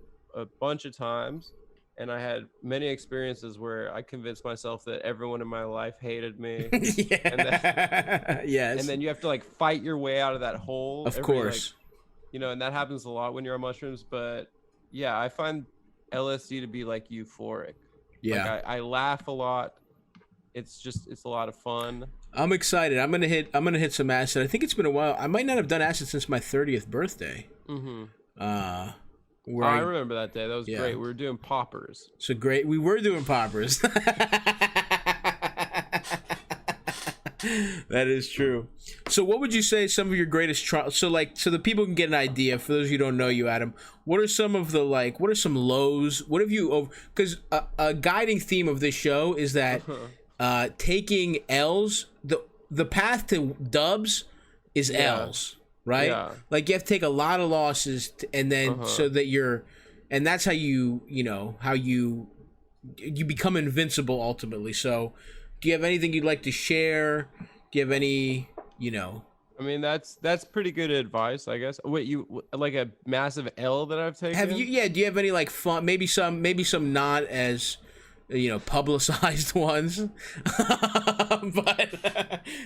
bunch of times, and I had many experiences where I convinced myself that everyone in my life hated me. Yes. And then you have to fight your way out of that hole. Of course. And that happens a lot when you're on mushrooms. But yeah, I find LSD to be euphoric. Yeah. I laugh a lot. It's a lot of fun. I'm excited. I'm gonna hit some acid. I think it's been a while. I might not have done acid since my 30th birthday. Mm-hmm. I remember that day. That was great. We were doing poppers. So great. We were doing poppers. That is true. So what would you say some of your greatest so the people can get an idea, for those of you who don't know you, Adam, what are some of the what are some lows? What have you because a guiding theme of this show is that taking L's, the path to dubs is L's, right? Yeah. You have to take a lot of losses and then so that and that's how you become invincible ultimately. So do you have anything you'd like to share? Do you have any, I mean, that's pretty good advice, I guess. Wait, you a massive L that I've taken? Have you? Yeah. Do you have any fun? Maybe some not as publicized ones. But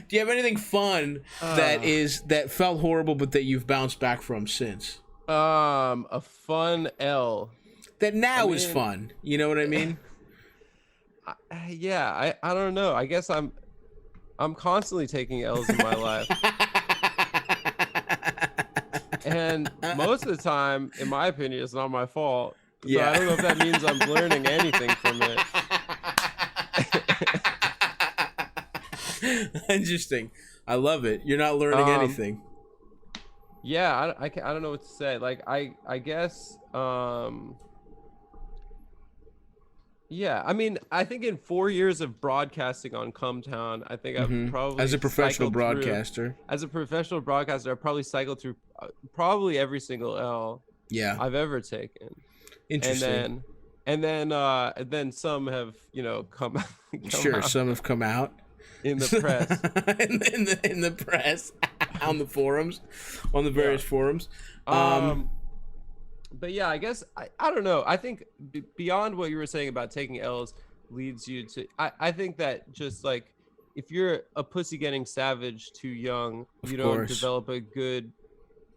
do you have anything fun that felt horrible but that you've bounced back from since? A fun L that now is fun. You know what I mean? I don't know. I guess I'm constantly taking L's in my life. And most of the time, in my opinion, it's not my fault. So I don't know if that means I'm learning anything from it. Interesting. I love it. You're not learning anything. Yeah, I don't know what to say. I guess yeah, I mean, I think in 4 years of broadcasting on Cumtown, I think I've probably as a professional broadcaster. I've probably cycled through probably every single L I've ever taken. Interesting. And then some have come out. Some have come out in the press. in the press, on the forums, on the various forums. But yeah, I guess I don't know. I think beyond what you were saying about taking L's leads you to. I think that just if you're a pussy getting savage too young, you don't develop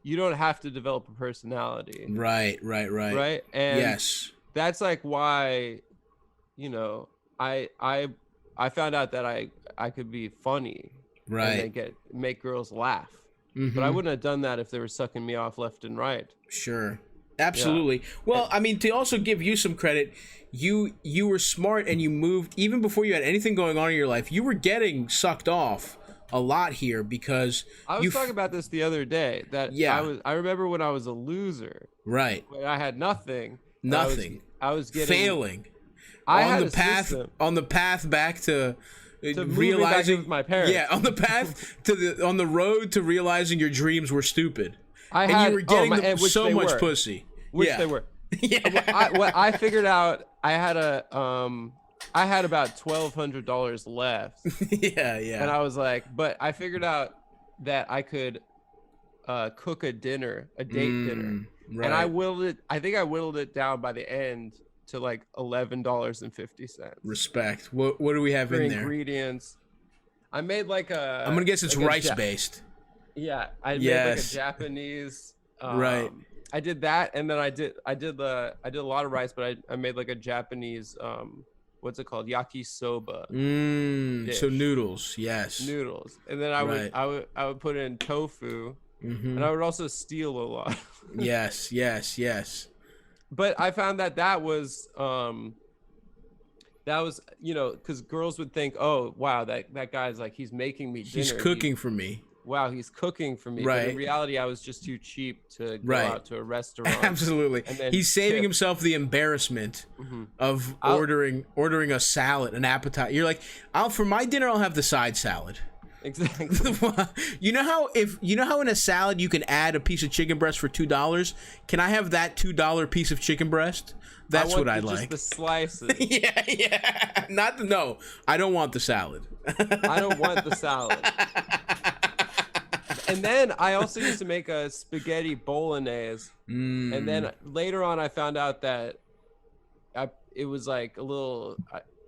you don't have to develop a personality. Right. And yes, that's why, I found out that I could be funny, right? And then make girls laugh. Mm-hmm. But I wouldn't have done that if they were sucking me off left and right. Sure. Absolutely. Yeah. Well, I mean, to also give you some credit, you were smart and you moved even before you had anything going on in your life. You were getting sucked off a lot here because I was talking about this the other day. That I remember when I was a loser. Right. When I had nothing. Nothing. I was getting failing. On the path back to realizing with my parents. Yeah, on the path on the road to realizing your dreams were stupid. You were getting so much pussy. Which they were. Yeah. I figured out I had about $1,200 left. Yeah. And I was like, but I figured out that I could cook a date dinner. Right. And I think I whittled it down by the end to like $11.50. Respect. What do we have in there? Ingredients. I made like I'm gonna guess it's rice based. Yeah, I made like a Japanese. Right. I did that, and then I did a lot of rice, but I made like a Japanese what's it called, yakisoba. So noodles, yes. Noodles, and then I would put in tofu, and I would also steal a lot. Yes. But I found that was because girls would think, oh wow, that guy's like he's making me dinner. He's cooking for me. Wow, he's cooking for me. Right. But in reality, I was just too cheap to go out to a restaurant. Absolutely. He's saving himself the embarrassment of ordering a salad, an appetizer. You're like, for my dinner, I'll have the side salad. Exactly. You know how in a salad you can add a piece of chicken breast for $2? Can I have that $2 piece of chicken breast? That's what I'd like. Just the slices. Yeah. I don't want the salad. I don't want the salad. And then I also used to make a spaghetti bolognese. And then later on, I found out that it was like a little.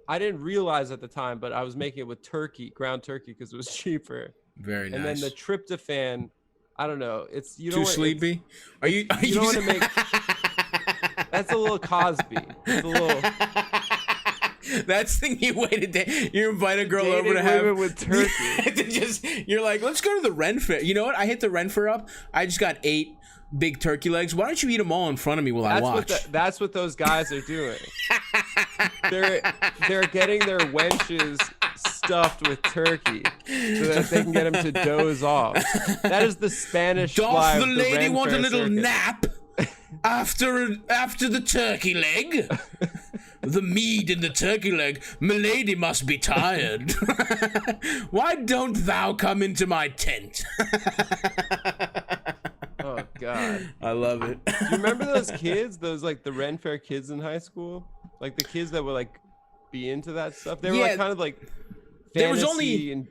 I didn't realize at the time, but I was making it with ground turkey, because it was cheaper. Very nice. And then the tryptophan, I don't know. It's too sleepy. Are you don't want to make? That's a little Cosby. It's a little. That's the thing you waited. You invite a girl over to have with turkey. You're like, let's go to the Ren Fair. You know what? I hit the Ren Fair up. I just got 8 big turkey legs. Why don't you eat them all in front of me while I watch? That's what those guys are doing. They're getting their wenches stuffed with turkey so that they can get them to doze off. That is the Spanish. Doth the lady want a little nap after the turkey leg? The meat in the turkey leg. Milady must be tired. Why don't thou come into my tent? Oh God, I love it. Do you remember those kids? Those like the Ren Fair kids in high school, like the kids that would like be into that stuff. They were like kind of like there was only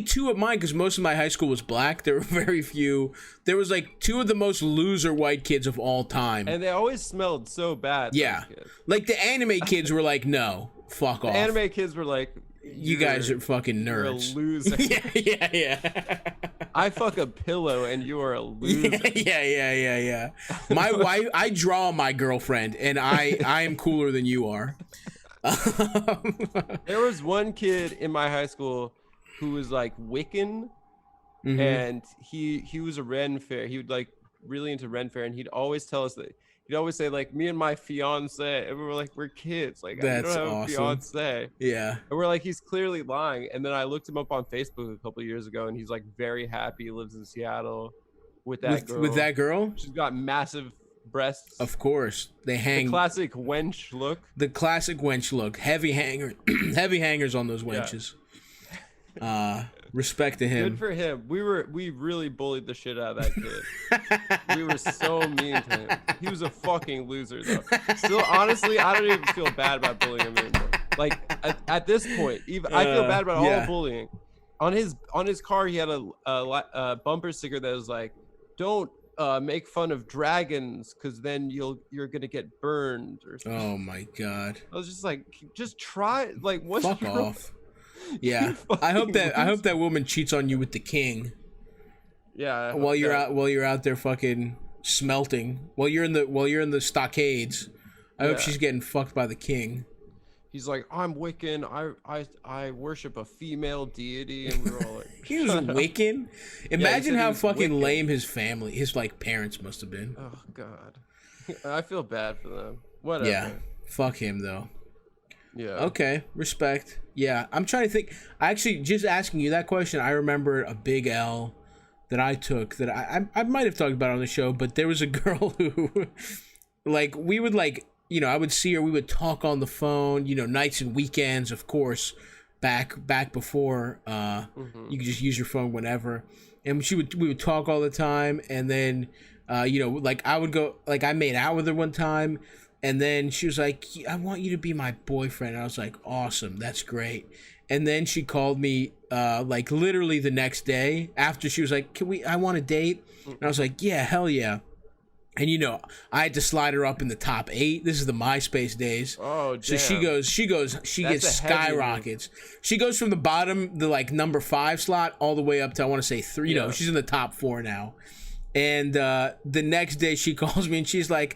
2 of mine, because most of my high school was black. There were very few. There was like 2 of the most loser white kids of all time, and they always smelled so bad. Yeah, like the anime kids were like, no, fuck off. The anime kids were like, you guys are fucking nerds. You're a loser. Yeah. I fuck a pillow and you are a loser. Yeah. My wife, I draw my girlfriend, and I am cooler than you are. There was one kid in my high school who was like Wiccan, and he was a Ren Fair. He would like really into Ren Fair, and he'd always tell us that. He'd always say like, me and my fiance, and we were like, we're kids, like I don't have a fiance. Yeah, and we're like, he's clearly lying. And then I looked him up on Facebook a couple years ago, and he's like very happy. He lives in Seattle with that girl. With that girl, she's got massive breasts. Of course, they hang. The classic wench look. The classic wench look. Heavy hangers on those wenches. Yeah. Respect to him. Good for him. We really bullied the shit out of that kid. We were so mean to him. He was a fucking loser though. Still, honestly, I don't even feel bad about bullying him anymore. Like at this point, even I feel bad about all bullying. On his car, he had a bumper sticker that was like, "Don't make fun of dragons, because then you're gonna get burned." Or something. Oh my God. I was just like, just try. Like, what's fuck off. Yeah, I hope that woman cheats on you with the king. Yeah. While you're out there fucking smelting. While you're in the stockades. I hope she's getting fucked by the king. he's like, I'm Wiccan. I worship a female deity, and we were all like, he was Wiccan. Imagine he how was fucking Wiccan. lame his family, his like parents must have been. Oh God, I feel bad for them. Whatever. Yeah, fuck him though. Yeah. Okay, respect. Yeah, I'm trying to think. I actually just asking you that question. I remember a big L that I took that I might have talked about on the show, but there was a girl who, like, we would like, you know, I would see her. We would talk on the phone, you know, nights and weekends, of course. Back before you could just use your phone whenever, and we would talk all the time, and then you know, like I would go, like I made out with her one time. And then she was like, I want you to be my boyfriend. And I was like, awesome. That's great. And then she called me like literally the next day after she was like, I want a date. And I was like, yeah, hell yeah. And you know, I had to slide her up in the top 8. This is the MySpace days. Oh, damn. So she gets skyrockets. She goes from the bottom, the like number 5 slot all the way up to, I want to say 3. You know, she's in the top 4 now. And the next day she calls me and she's like,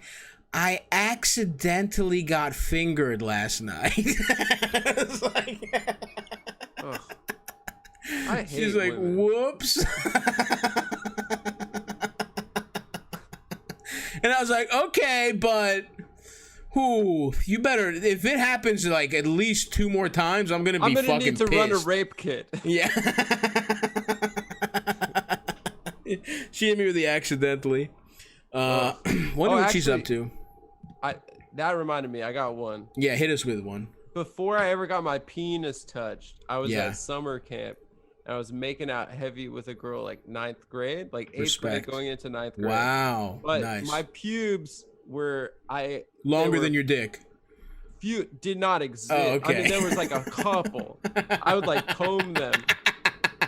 I accidentally got fingered last night. It's like, I hate she's like, women. whoops. And I was like, okay, but you better, if it happens like at least 2 more times, I'm gonna be fucking need to pissed. run a rape kit. Yeah. She hit me with the accidentally. Wonder what she's up to. That reminded me, I got one. Yeah, hit us with one. Before I ever got my penis touched, I was at summer camp. And I was making out heavy with a girl like 9th grade, like 8th grade going into 9th grade. Wow, but nice. My pubes were longer than your dick. Few did not exist. Oh, okay. I mean, there was like a couple. I would like comb them.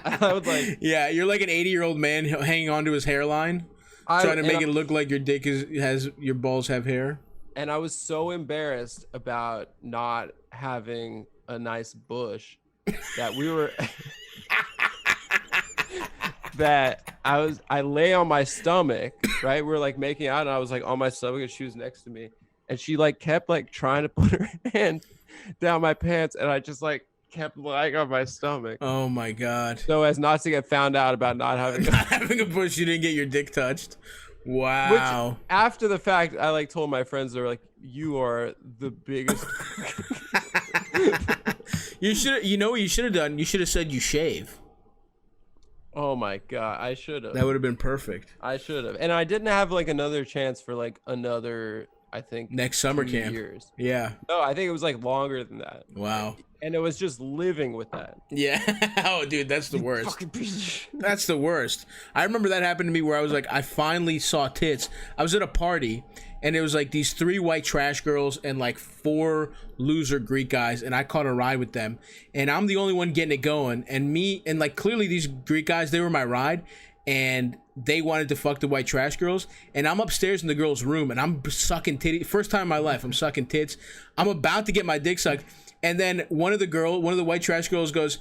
I would like. Yeah, you're like an 80-year-old man hanging onto his hairline, trying to make it look like your dick has your balls have hair. And I was so embarrassed about not having a nice bush that we were. That I lay on my stomach, right? We were like making out, and I was like on my stomach, and she was next to me, and she like kept like trying to put her hand down my pants, and I just like kept lying on my stomach. Oh my god! So as not to get found out about not having a bush, you didn't get your dick touched. Wow. Which, after the fact, I like told my friends, they were like, "You are the biggest." You should, you know what you should have done? You should have said you shave. Oh my god, I should have. That would have been perfect. I should have. And I didn't have like another chance for like another, I think, next summer 2 camp. years. Yeah. No, I think it was like longer than that. Wow. And it was just living with that. Yeah. Oh, dude, that's the worst. That's the worst. I remember that happened to me where I was like, I finally saw tits. I was at a party, and it was like these 3 white trash girls and like 4 loser Greek guys, and I caught a ride with them. And I'm the only one getting it going. And like clearly these Greek guys, they were my ride, and they wanted to fuck the white trash girls. And I'm upstairs in the girls' room, and I'm sucking titties. First time in my life, I'm sucking tits. I'm about to get my dick sucked. And then one of the white trash girls goes,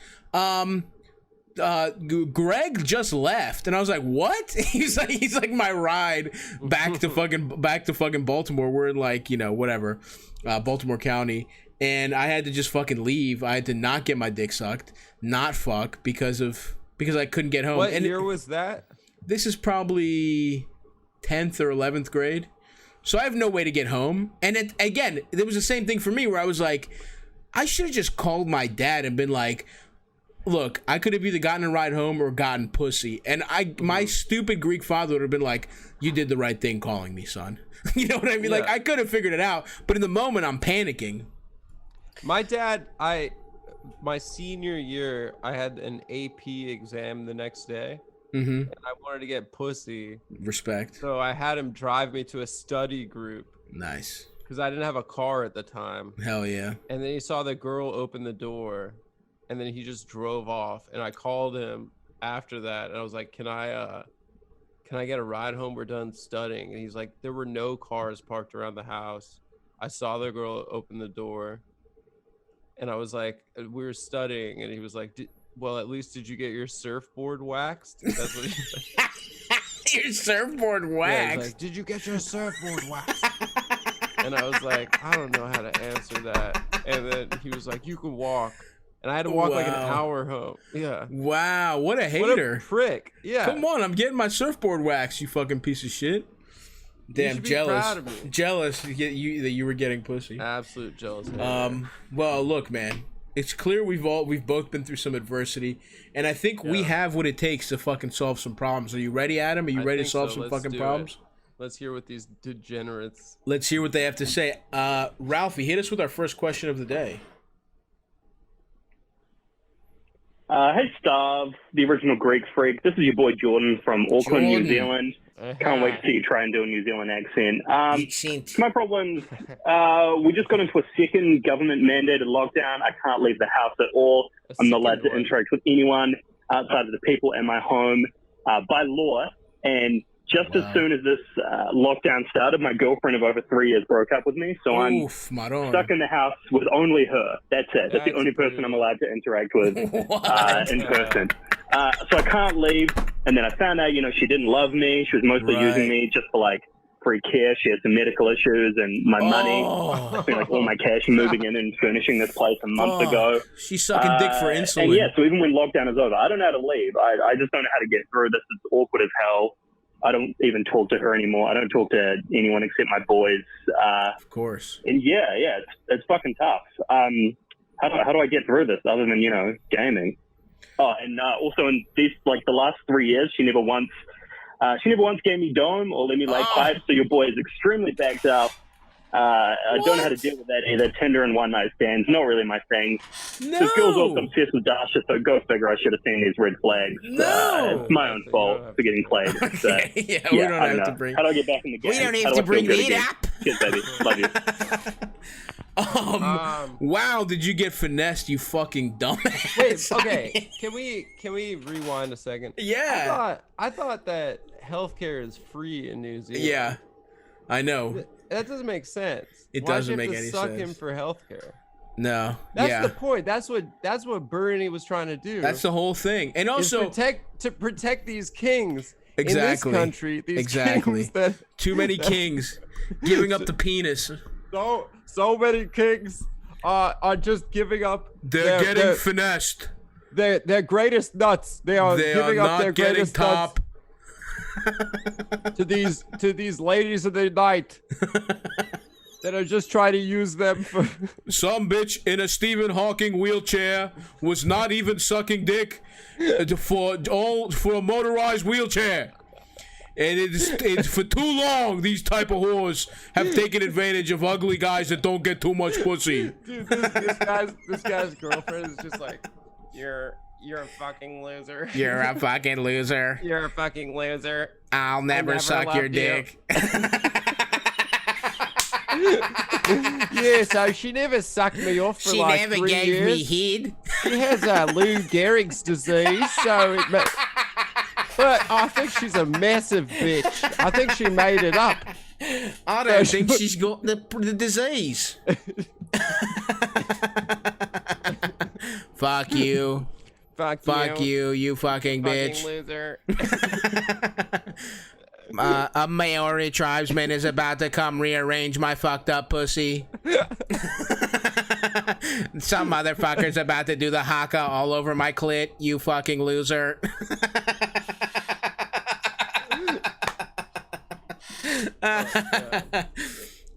Greg just left. And I was like, what? He's like my ride back to fucking Baltimore. We're in like, you know, whatever, Baltimore County. And I had to just fucking leave. I had to not get my dick sucked, not fuck because I couldn't get home. What year was that? This is probably 10th or 11th grade. So I have no way to get home. And again, it was the same thing for me where I was like, I should have just called my dad and been like, look, I could have either gotten a ride home or gotten pussy. And my stupid Greek father would have been like, you did the right thing calling me, son. You know what I mean? Yeah. Like, I could have figured it out. But in the moment, I'm panicking. My dad, my senior year, I had an AP exam the next day. Mm-hmm. And I wanted to get pussy. Respect. So I had him drive me to a study group. Nice. Because I didn't have a car at the time. Hell yeah. And then he saw the girl open the door, and then he just drove off. And I called him after that, and I was like, can I get a ride home? We're done studying. And he's like, there were no cars parked around the house. I saw the girl open the door, and I was like, we were studying, and he was like, well, at least did you get your surfboard waxed? That's what he said. Your surfboard waxed? Yeah, he's like, did you get your surfboard waxed? And I was like, I don't know how to answer that. And then he was like, "You can walk," and I had to walk like an hour home. Yeah. Wow, what a hater! What a prick! Yeah. Come on, I'm getting my surfboard waxed, you fucking piece of shit. Damn, jealous. Jealous that you were getting pussy. Absolute jealous. Well, look, man. It's clear we've both been through some adversity, and I think we have what it takes to fucking solve some problems. Are you ready, Adam? Are you ready to solve some fucking problems? Let's hear what these degenerates. Let's hear what they have to say. Ralphie, hit us with our first question of the day. Hey, Stav, the original Greek freak. This is your boy Jordan from Auckland, New Zealand. Can't wait to see you try and do a New Zealand accent. My problem, we just got into a second government-mandated lockdown. I can't leave the house at all. I'm not allowed to interact with anyone outside of the people in my home by law. And just as soon as this lockdown started, my girlfriend of over 3 years broke up with me. So I'm stuck in the house with only her. That's it. That's the only person I'm allowed to interact with in person. So I can't leave. And then I found out, she didn't love me. She was mostly using me just for like free care. She had some medical issues and my money. Like all my cash moving in and furnishing this place a month ago. She's sucking dick for insulin. And so even when lockdown is over, I don't know how to leave. I just don't know how to get through this. It's awkward as hell. I don't even talk to her anymore. I don't talk to anyone except my boys. Of course. And it's fucking tough. How do I get through this other than, gaming? Oh, and also in these, like the last 3 years, she never once gave me dome or let me lay pipe. So your boy is extremely backed up. I don't know how to deal with that either. Tinder and one night stands, not really my thing. No. This girl's also obsessed with Dasha, so go figure. I should have seen these red flags. No. It's my own fault for getting played. We don't have to bring. How do I get back in the game? We don't have to bring it up. Cheers, baby. Love you. Wow, did you get finessed, you fucking dumbass? Wait, okay. Can we rewind a second? Yeah. I thought that healthcare is free in New Zealand. Yeah. I know. That doesn't make sense. It doesn't make any sense. Suck him for healthcare. No. That's the point. That's what Bernie was trying to do. That's the whole thing. And also protect these kings in this country. These kings too many kings giving up the penis. So many kings are just giving up. They're getting finessed. Their greatest nuts. They are giving up their greatest top. nuts to these ladies of the night that are just trying to use them for. Some bitch in a Stephen Hawking wheelchair was not even sucking dick for a motorized wheelchair. And it's for too long, these type of whores have taken advantage of ugly guys that don't get too much pussy. Dude, this guy's girlfriend is just like, you're a fucking loser. You're a fucking loser. You're a fucking loser. I'll never suck your dick. Yeah, so she never sucked me off for like 3 years. She never gave me head. She has Lou Gehrig's disease, so but I think she's a massive bitch. I think she made it up. I don't think she's got the disease. Fuck you. Fuck you, you fucking bitch. Loser. A Maori tribesman is about to come rearrange my fucked up pussy. Some motherfucker's about to do the haka all over my clit, you fucking loser.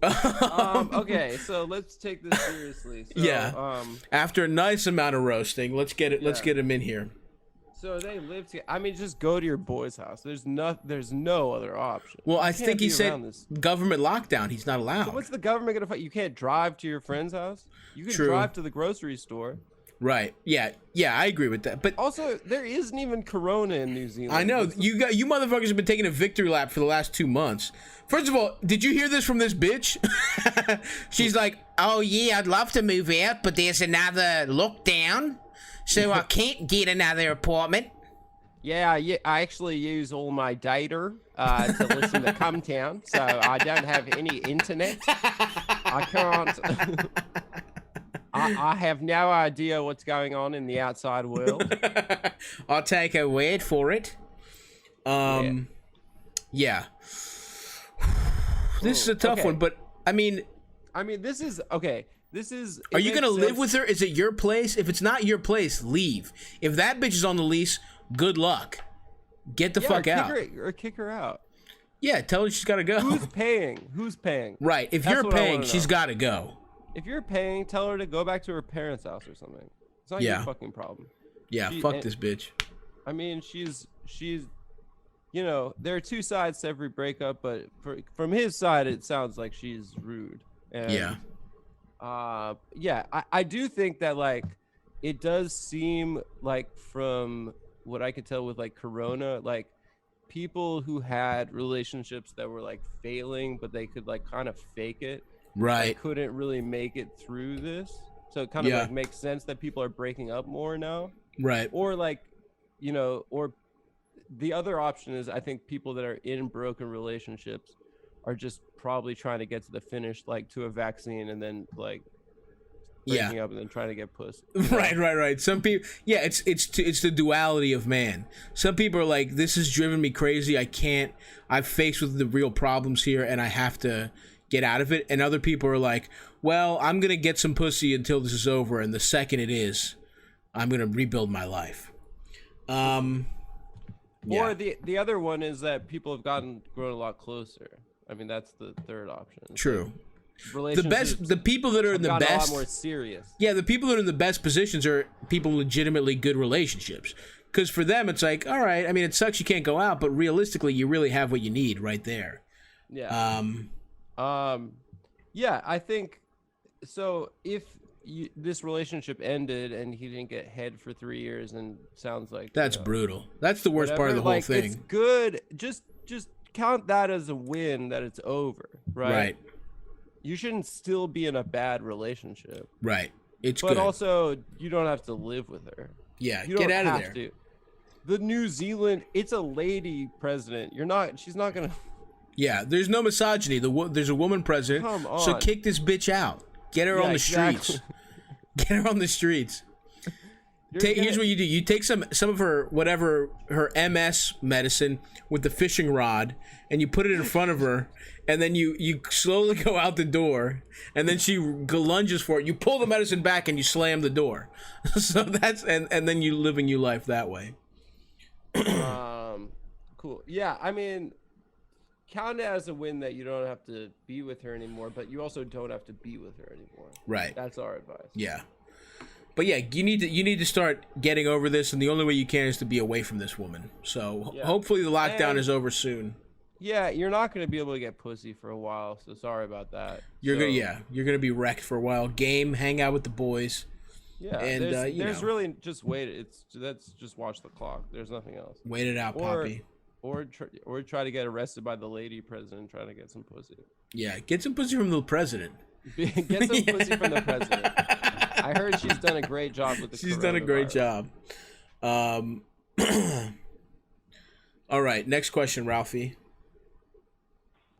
Okay, so let's take this seriously. So, after a nice amount of roasting, let's get it. Let's get him in here. So they live together. I mean, just go to your boy's house. There's no other option. Well, I think he said government lockdown. He's not allowed. So what's the government gonna fight? You can't drive to your friend's house. You can drive to the grocery store. Right. Yeah. I agree with that. But also, there isn't even Corona in New Zealand. I know you motherfuckers have been taking a victory lap for the last 2 months. First of all, did you hear this from this bitch? She's like, "Oh yeah, I'd love to move out, but there's another lockdown, so I can't get another apartment." Yeah. I actually use all my data to listen to Cumtown, so I don't have any internet. I can't. I have no idea what's going on in the outside world. I'll take a word for it. Yeah. This is a tough one, but I mean, this is okay. This is. Are you gonna live with her? Is it your place? If it's not your place, leave. If that bitch is on the lease, good luck. Get the fuck out. Or kick her out. Yeah, tell her she's gotta go. Who's paying? Who's paying? Right. If you're paying, she's gotta go. If you're paying, tell her to go back to her parents' house or something. It's not your fucking problem. Yeah, fuck this bitch. I mean, she's. You know, there are two sides to every breakup, but from his side, it sounds like she's rude. And, I do think that, like, it does seem like, from what I could tell with, like, Corona, like, people who had relationships that were, like, failing, but they could, like, kind of fake it. Right. Like, couldn't really make it through this. So it kind of, like, makes sense that people are breaking up more now. Right. Or, like, you know, or the other option is, I think people that are in broken relationships are just probably trying to get to the finish, like, to a vaccine, and then, like, breaking up and then trying to get pussy. Right. Some people, it's the duality of man. Some people are like, this has driven me crazy. I'm faced with the real problems here, and I have to get out of it. And other people are like, well, I'm gonna get some pussy until this is over, and the second it is, I'm gonna rebuild my life. Or the other one is that people have grown a lot closer. I mean, that's the third option. True. The people that are in the best, a lot more serious. Yeah, the people that are in the best positions are people with legitimately good relationships. Because for them, it's like, all right, I mean, it sucks you can't go out, but realistically, you really have what you need right there. Yeah. I think so. If this relationship ended and he didn't get head for 3 years, and sounds like that's brutal. That's the worst part of the whole thing. It's good. Just count that as a win, that it's over. Right. You shouldn't still be in a bad relationship. Right. It's but good. Also, you don't have to live with her. Yeah. You get don't out of have there. To. The New Zealand, it's a lady president. She's not gonna. Yeah. There's no misogyny. There's a woman president. Come on. So kick this bitch out. Get her on the streets. Get her on the streets. Here's what you do. You take some of her her MS medicine with the fishing rod, and you put it in front of her, and then you slowly go out the door, and then she lunges for it. You pull the medicine back and you slam the door. So that's and then you live a new life that way. Cool. Yeah, I mean, count it as a win that you don't have to be with her anymore, but you also don't have to be with her anymore. Right. That's our advice. Yeah. But yeah, you need to start getting over this, and the only way you can is to be away from this woman. So hopefully the lockdown is over soon. Yeah, you're not going to be able to get pussy for a while, so sorry about that. You're gonna be wrecked for a while. Hang out with the boys. Yeah, and there's really just wait. That's just watch the clock. There's nothing else. Wait it out, Poppy. Or try to get arrested by the lady president trying to get some pussy. Yeah, get some pussy from the president. Get some pussy from the president. I heard she's done a great job with the She's done a great job. All right, next question, Ralphie.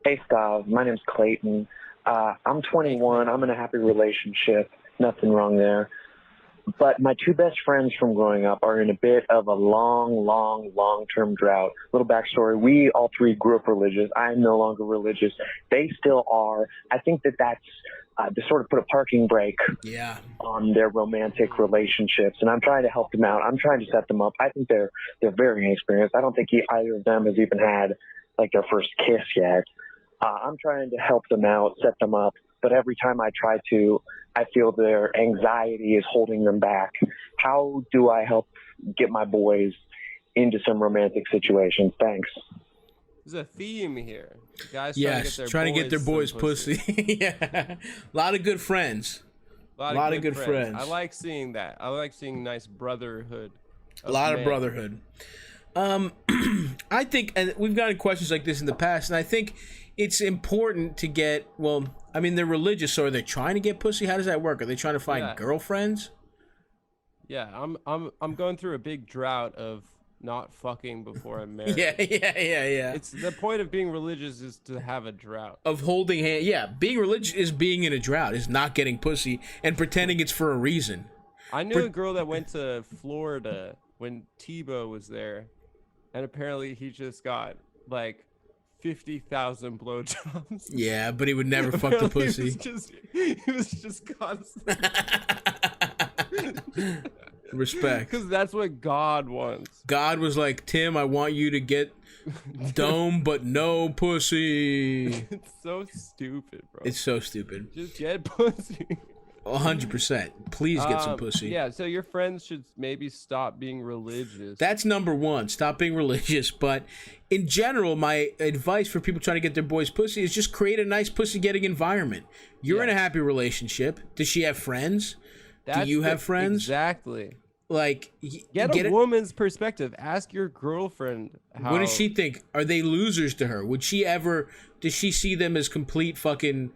Hey, Stav. My name's Clayton. I'm 21. I'm in a happy relationship. Nothing wrong there. But my two best friends from growing up are in a bit of a long-term drought. Little backstory. We all three grew up religious. I am no longer religious. They still are. I think that's to sort of put a parking brake on their romantic relationships. And I'm trying to help them out. I'm trying to set them up. I think they're very inexperienced. I don't think either of them has even had like their first kiss yet. I'm trying to help them out, set them up. But every time I try to, I feel their anxiety is holding them back. How do I help get my boys into some romantic situations? Thanks. There's a theme here. Guys trying to get their boys pussy. Yeah. A lot of good friends. A lot of good friends. I like seeing that. I like seeing nice brotherhood. A lot of brotherhood. I think, and we've gotten questions like this in the past, and I think it's important to get, I mean, they're religious, so are they trying to get pussy? How does that work? Are they trying to find girlfriends? Yeah, I'm going through a big drought of not fucking before I'm married. Yeah. It's the point of being religious is to have a drought. Of holding hand. Yeah, being religious is being in a drought, is not getting pussy and pretending it's for a reason. I knew a girl that went to Florida when Tebow was there, and apparently he just got like 50,000 blowjobs. Yeah, but he would never fuck the pussy. He was just constant. Respect. Because that's what God wants. God was like, Tim, I want you to get dome, but no pussy. It's so stupid, bro. It's so stupid. Just get pussy. 100%. Please get some pussy. Yeah, so your friends should maybe stop being religious. That's number one. Stop being religious. But in general, my advice for people trying to get their boys pussy is just create a nice pussy getting environment. You're in a happy relationship. Does she have friends? Do you have friends? Exactly. Like, get a woman's perspective. Ask your girlfriend how. What does she think? Are they losers to her? Does she see them as complete fucking,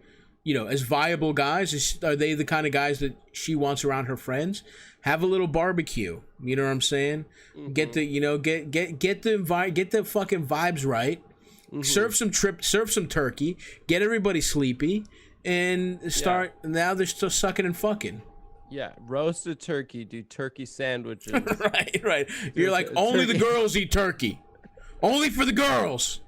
as viable guys? Are they the kind of guys that she wants around her friends? Have a little barbecue. You know what I'm saying? Mm-hmm. Get the fucking vibes right. Mm-hmm. Serve some turkey. Get everybody sleepy, and start. Yeah. Now they're still sucking and fucking. Yeah, roast a turkey, do turkey sandwiches. right. You're like, only the girls eat turkey. Only for the girls.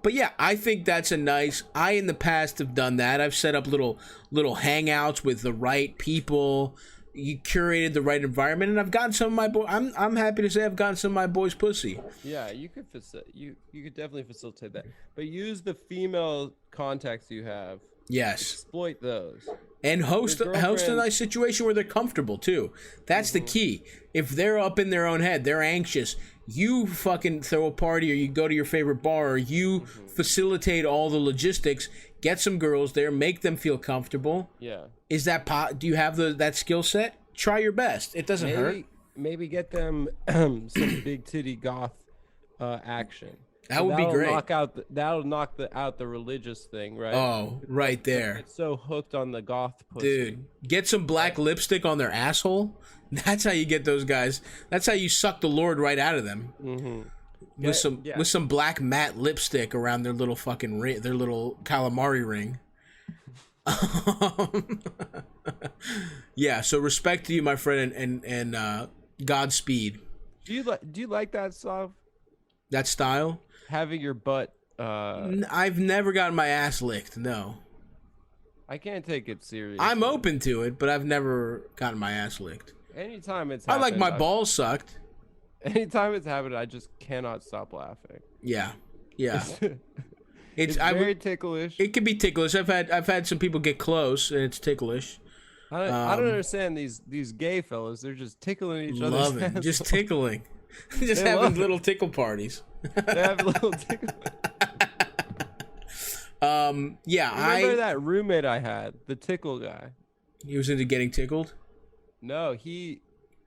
But yeah, I think that's I in the past have done that. I've set up little hangouts with the right people. You curated the right environment, and I've gotten some of my boys. I'm happy to say I've gotten some of my boys' pussy. Yeah, you could you could definitely facilitate that, but use the female contacts you have. Yes, exploit those, and host a nice situation where they're comfortable too. That's the key. If they're up in their own head, they're anxious. You fucking throw a party, or you go to your favorite bar, or you facilitate all the logistics. Get some girls there, make them feel comfortable. Yeah. Is that do you have that skill set? Try your best. It doesn't hurt. Maybe get them some big titty goth action. That would be great. That'll knock out the religious thing, right? Oh, right there. It's so hooked on the goth pussy. Dude, get some black lipstick on their asshole. That's how you get those guys. That's how you suck the Lord right out of them. Mm-hmm. With some black matte lipstick around their little fucking their little calamari ring. Yeah, so respect to you, my friend, and Godspeed. Do you like that stuff? That style? Having your butt. I've never gotten my ass licked. No. I can't take it seriously. I'm open to it, but I've never gotten my ass licked. Anytime it's happened, I like my balls sucked. Anytime it's happened, I just cannot stop laughing. Yeah. It's very ticklish. It can be ticklish. I've had some people get close, and it's ticklish. I don't understand these gay fellas. They're just tickling each other. Love it. Just tickling. Just having little tickle parties. They have little tickle. Yeah. Remember that roommate I had, the tickle guy. He was into getting tickled? No,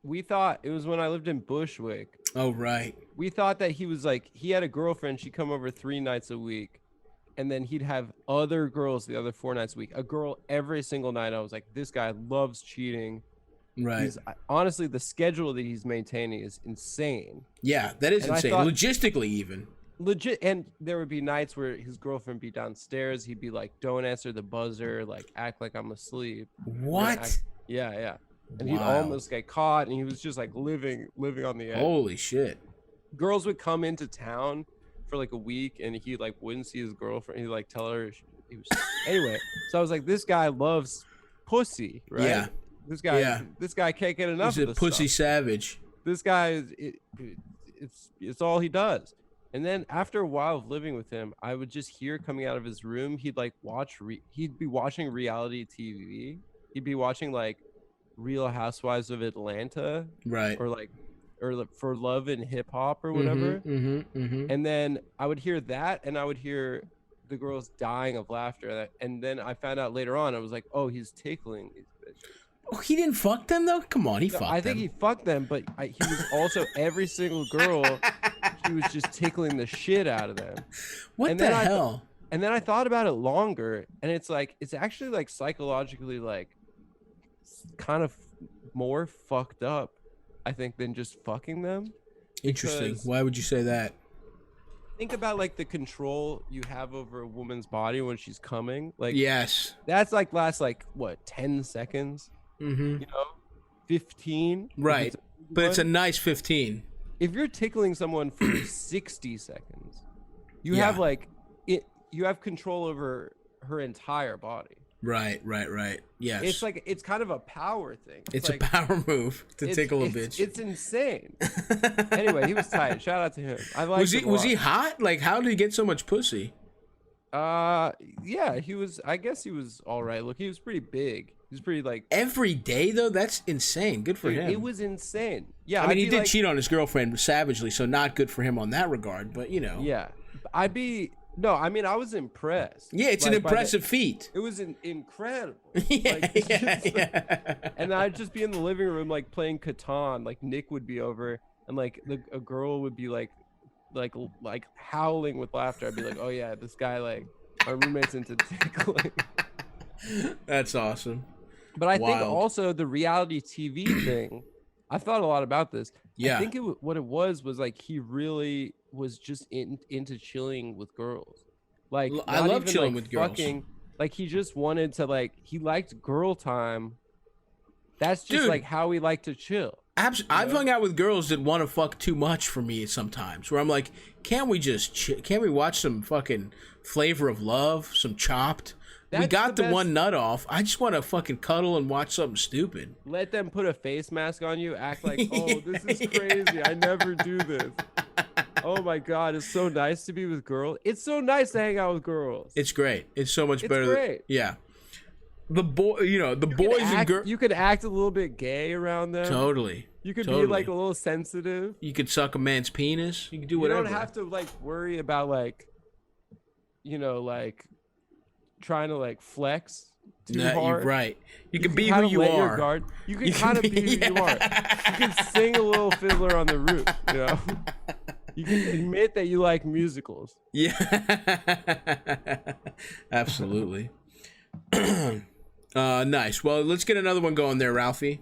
we thought it was when I lived in Bushwick. Oh, right. We thought that he had a girlfriend. She'd come over 3 nights a week. And then he'd have other girls the other 4 nights a week. A girl every single night. I was like, this guy loves cheating. Right. Honestly, the schedule that he's maintaining is insane. Yeah, that is insane. Logistically, even. Legit. And there would be nights where his girlfriend would be downstairs. He'd be like, don't answer the buzzer. Like, act like I'm asleep. What? Yeah. And he'd almost get caught, and he was just like living on the edge. Holy shit. Girls would come into town for like a week, and he like wouldn't see his girlfriend. He'd like tell her he was anyway. So I was like, this guy loves pussy, right? Yeah. This guy can't get enough. He's a pussy savage. This guy it's all he does. And then after a while of living with him, I would just hear coming out of his room. He'd like he'd be watching reality TV. He'd be watching like Real Housewives of Atlanta, right? Or For Love and Hip Hop or whatever. And then I would hear that, and I would hear the girls dying of laughter. And then I found out later on, I was like, oh, he's tickling these bitches. Oh, he didn't fuck them though? Come on, fucked them. I think he fucked them, but he was also every single girl. He was just tickling the shit out of them. What the hell? And then I thought about it longer, and it's actually like psychologically like kind of more fucked up, I think, than just fucking them. Interesting. Why would you say that? think about like the control you have over a woman's body when she's coming. Like, yes, that's like lasts like what 10 seconds. Mm-hmm. 15. Right, but it's a nice 15. If you're tickling someone for 60 seconds, you have like it. You have control over her entire body. Right. Yes. It's kind of a power thing. It's a power move to tickle a bitch. It's insane. Anyway, he was tight. Shout out to him. I like. Was he hot? Like, how did he get so much pussy? Yeah, he was. I guess he was all right. Look, he was pretty big. He was pretty like every day though. That's insane. Good for him. It was insane. Yeah, I mean, he did cheat on his girlfriend savagely, so not good for him on that regard. But yeah, No, I mean, I was impressed. Yeah, it's an impressive feat. It was incredible. Yeah. And I'd just be in the living room, like, playing Catan. Like, Nick would be over, and, like, a girl would be, like howling with laughter. I'd be like, oh, yeah, this guy, like, my roommate's into tickling. That's awesome. But I think also the reality TV thing, I thought a lot about this. Yeah. I think what it was like he really was just into chilling with girls. Like, I love chilling with girls. Like, he just wanted to, like, he liked girl time. That's just like how he liked to chill. I've hung out with girls that want to fuck too much for me sometimes, where I'm like, can't we watch some fucking Flavor of Love, some Chopped? We got the one nut off. I just want to fucking cuddle and watch something stupid. Let them put a face mask on you, act like, oh, this is crazy. I never do this. Oh my God, it's so nice to be with girls. It's so nice to hang out with girls. It's great. It's so much better. Great. Yeah. The boys and girls. You could act a little bit gay around them. Totally. You could be like a little sensitive. You could suck a man's penis. You could do whatever. You don't have to like worry about like, like trying to like flex too hard. You're right. You can be who you are. You can kind of be who you are. You can sing a little Fiddler on the Roof. You can admit that you like musicals. Yeah. Absolutely. Nice. Well, let's get another one going there, Ralphie.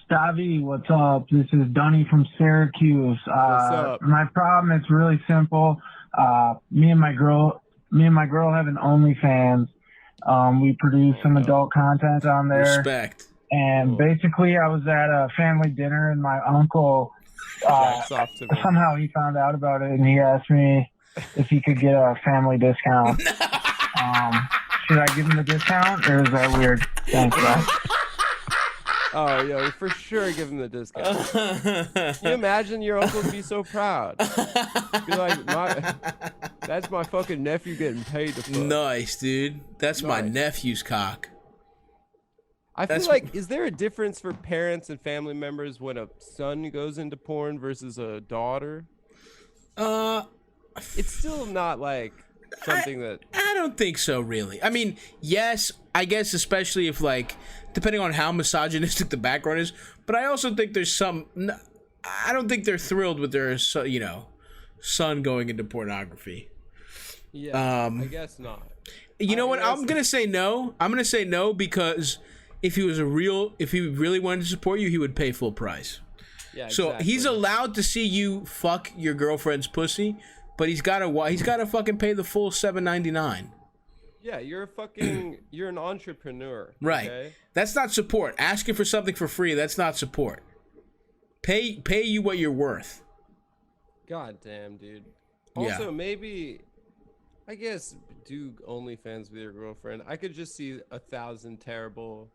Stavvy, what's up? This is Dunny from Syracuse. What's up? My problem is really simple. Me and my girl have an OnlyFans. We produce some adult content on there. Respect. And basically, I was at a family dinner, and my uncle somehow he found out about it, and he asked me if he could get a family discount. Should I give him the discount, or is that weird? Thanks, guys. Oh, yo, for sure give him the discount. Can you imagine your uncle would be so proud? Be like, that's my fucking nephew getting paid to fuck. Nice, dude. That's my nephew's cock. I feel like, is there a difference for parents and family members when a son goes into porn versus a daughter? It's still not like something that... I don't think so, really. I mean, yes, I guess especially if, like, depending on how misogynistic the background is, but I also think there's some... I don't think they're thrilled with their, son going into pornography. Yeah, I guess not. You know what? I'm going to say no. I'm going to say no because if he really wanted to support you, he would pay full price. Yeah, so exactly. He's allowed to see you fuck your girlfriend's pussy, but he's got to fucking pay the full $7.99. Yeah, you're an entrepreneur. Right. Okay? That's not support. Asking for something for free, that's not support. Pay you what you're worth. God damn, dude. Also, maybe, I guess, do OnlyFans with your girlfriend. I could just see 1,000 terrible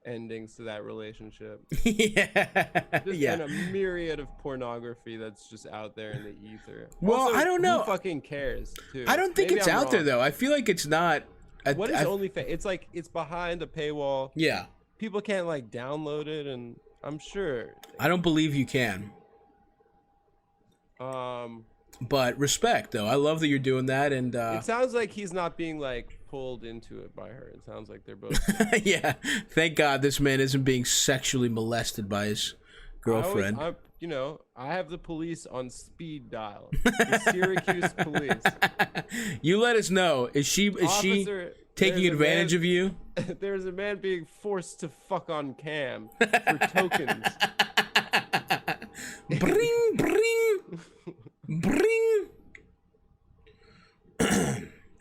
endings to that relationship. And a myriad of pornography that's just out there in the ether. Well, also, I don't know. Who fucking cares, too? I don't think it's out there, though. I feel like it's not. What is OnlyFans? It's like, it's behind a paywall. Yeah. People can't, like, download it, and I'm sure. I don't believe you can. But respect, though. I love that you're doing that, and it sounds like he's not being like pulled into it by her. It sounds like they're both. Yeah, thank God this man isn't being sexually molested by his girlfriend. I have the police on speed dial. The Syracuse police. You let us know. Is she taking advantage of you? There's a man being forced to fuck on cam for tokens. Bring.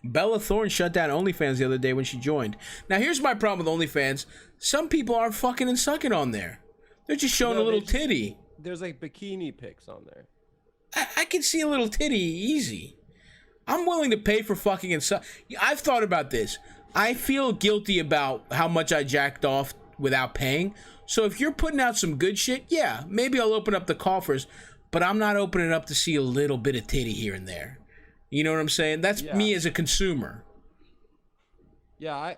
Bella Thorne shut down OnlyFans the other day when she joined. Now, here's my problem with OnlyFans. Some people aren't fucking and sucking on there. They're just showing a little titty. There's like bikini pics on there. I can see a little titty easy. I'm willing to pay for fucking and suck. I've thought about this. I feel guilty about how much I jacked off without paying. So if you're putting out some good shit, yeah, maybe I'll open up the coffers, but I'm not opening up to see a little bit of titty here and there. You know what I'm saying? That's me as a consumer. Yeah,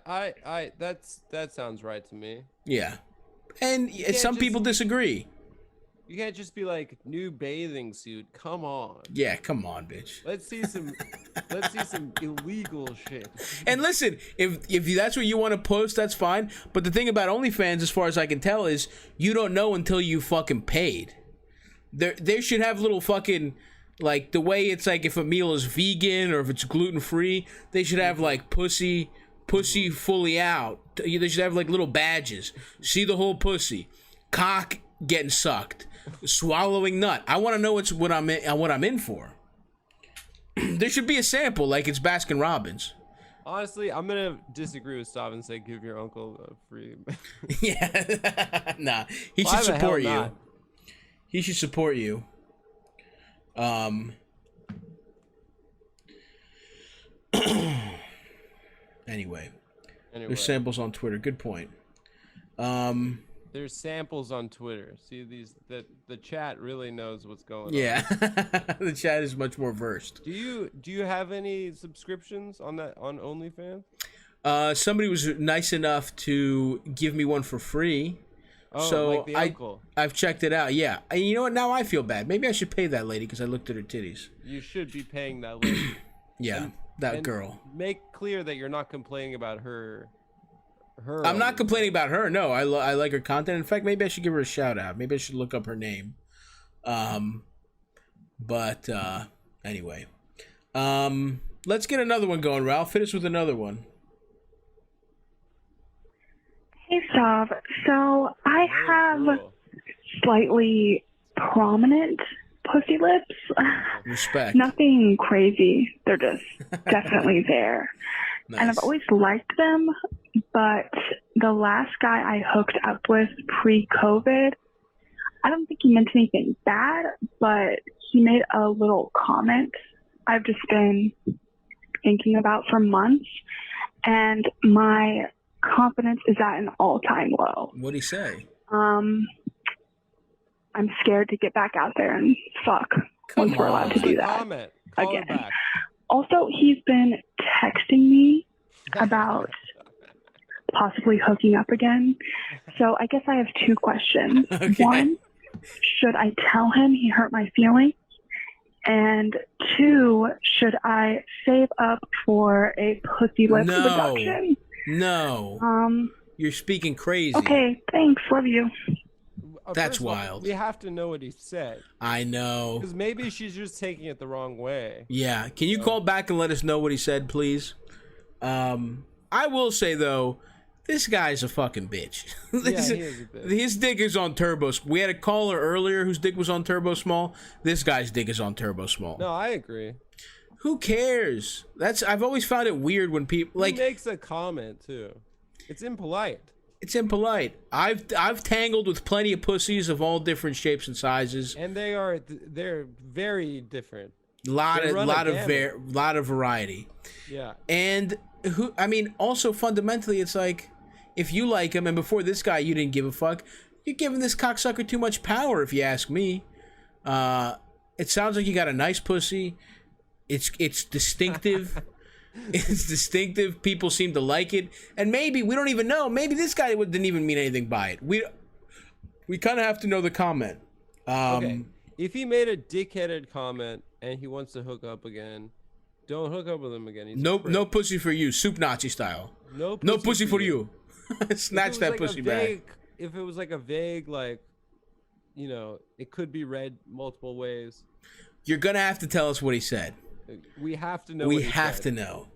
that sounds right to me. Yeah. And some people disagree. You can't just be like, new bathing suit. Come on. Yeah, come on, bitch. Let's see some illegal shit. And listen, if that's what you want to post, that's fine. But the thing about OnlyFans, as far as I can tell, is you don't know until you fucking paid. They should have little fucking, like, the way it's like if a meal is vegan or if it's gluten-free, they should have like pussy fully out. They should have like little badges. See the whole pussy. Cock getting sucked. Swallowing nut. I want to know what I'm in for. There should be a sample, like it's Baskin Robbins. Honestly, I'm gonna disagree with Stav and say give your uncle a free. Yeah, nah. He should support you. He should support you. Anyway, there's samples on Twitter. Good point. There's samples on Twitter. See the chat really knows what's going on. Yeah, the chat is much more versed. Do you have any subscriptions on OnlyFans? Somebody was nice enough to give me one for free. Oh, so like the uncle. I've checked it out. Yeah, and you know what? Now I feel bad. Maybe I should pay that lady because I looked at her titties. You should be paying that lady. Yeah, that girl. Make clear that you're not complaining about her. I'm not complaining about her. No, I like her content. In fact, maybe I should give her a shout out. Maybe I should look up her name. But anyway, let's get another one going. Ralph, hit us with another one. Hey, Stav. So I have slightly prominent pussy lips. Respect. Nothing crazy. They're just definitely there. Nice. And I've always liked them, but the last guy I hooked up with pre-COVID, I don't think he meant anything bad, but he made a little comment I've just been thinking about for months, and my confidence is at an all-time low. What'd he say? I'm scared to get back out there and fuck once we're allowed to do that again. Also, he's been texting me about possibly hooking up again. So I guess I have two questions. Okay. One, should I tell him he hurt my feelings? And two, should I save up for a pussy lip reduction? No. You're speaking crazy. Okay, thanks. Love you. That's wild. We have to know what he said. I know. Because maybe she's just taking it the wrong way. Yeah. Can you call back and let us know what he said, please? I will say, though, this guy's a fucking bitch. He is a bitch. His dick is on turbo. We had a caller earlier whose dick was on turbo small. This guy's dick is on turbo small. No, I agree. Who cares? I've always found it weird when people He makes a comment too. It's impolite. It's impolite. I've tangled with plenty of pussies of all different shapes and sizes. And they're very different. Lot of variety. Yeah. And also fundamentally, it's like, if you like him, and before this guy you didn't give a fuck, you're giving this cocksucker too much power, if you ask me. It sounds like you got a nice pussy. It's distinctive. It's distinctive. People seem to like it, and maybe we don't even know. Maybe this guy didn't even mean anything by it. We kind of have to know the comment. Okay. If he made a dickheaded comment and he wants to hook up again, don't hook up with him again. No pussy for you, soup Nazi style. No pussy for you. Snatch that pussy back. If it was like a vague, like, it could be read multiple ways. You're gonna have to tell us what he said. We have to know. We have to know.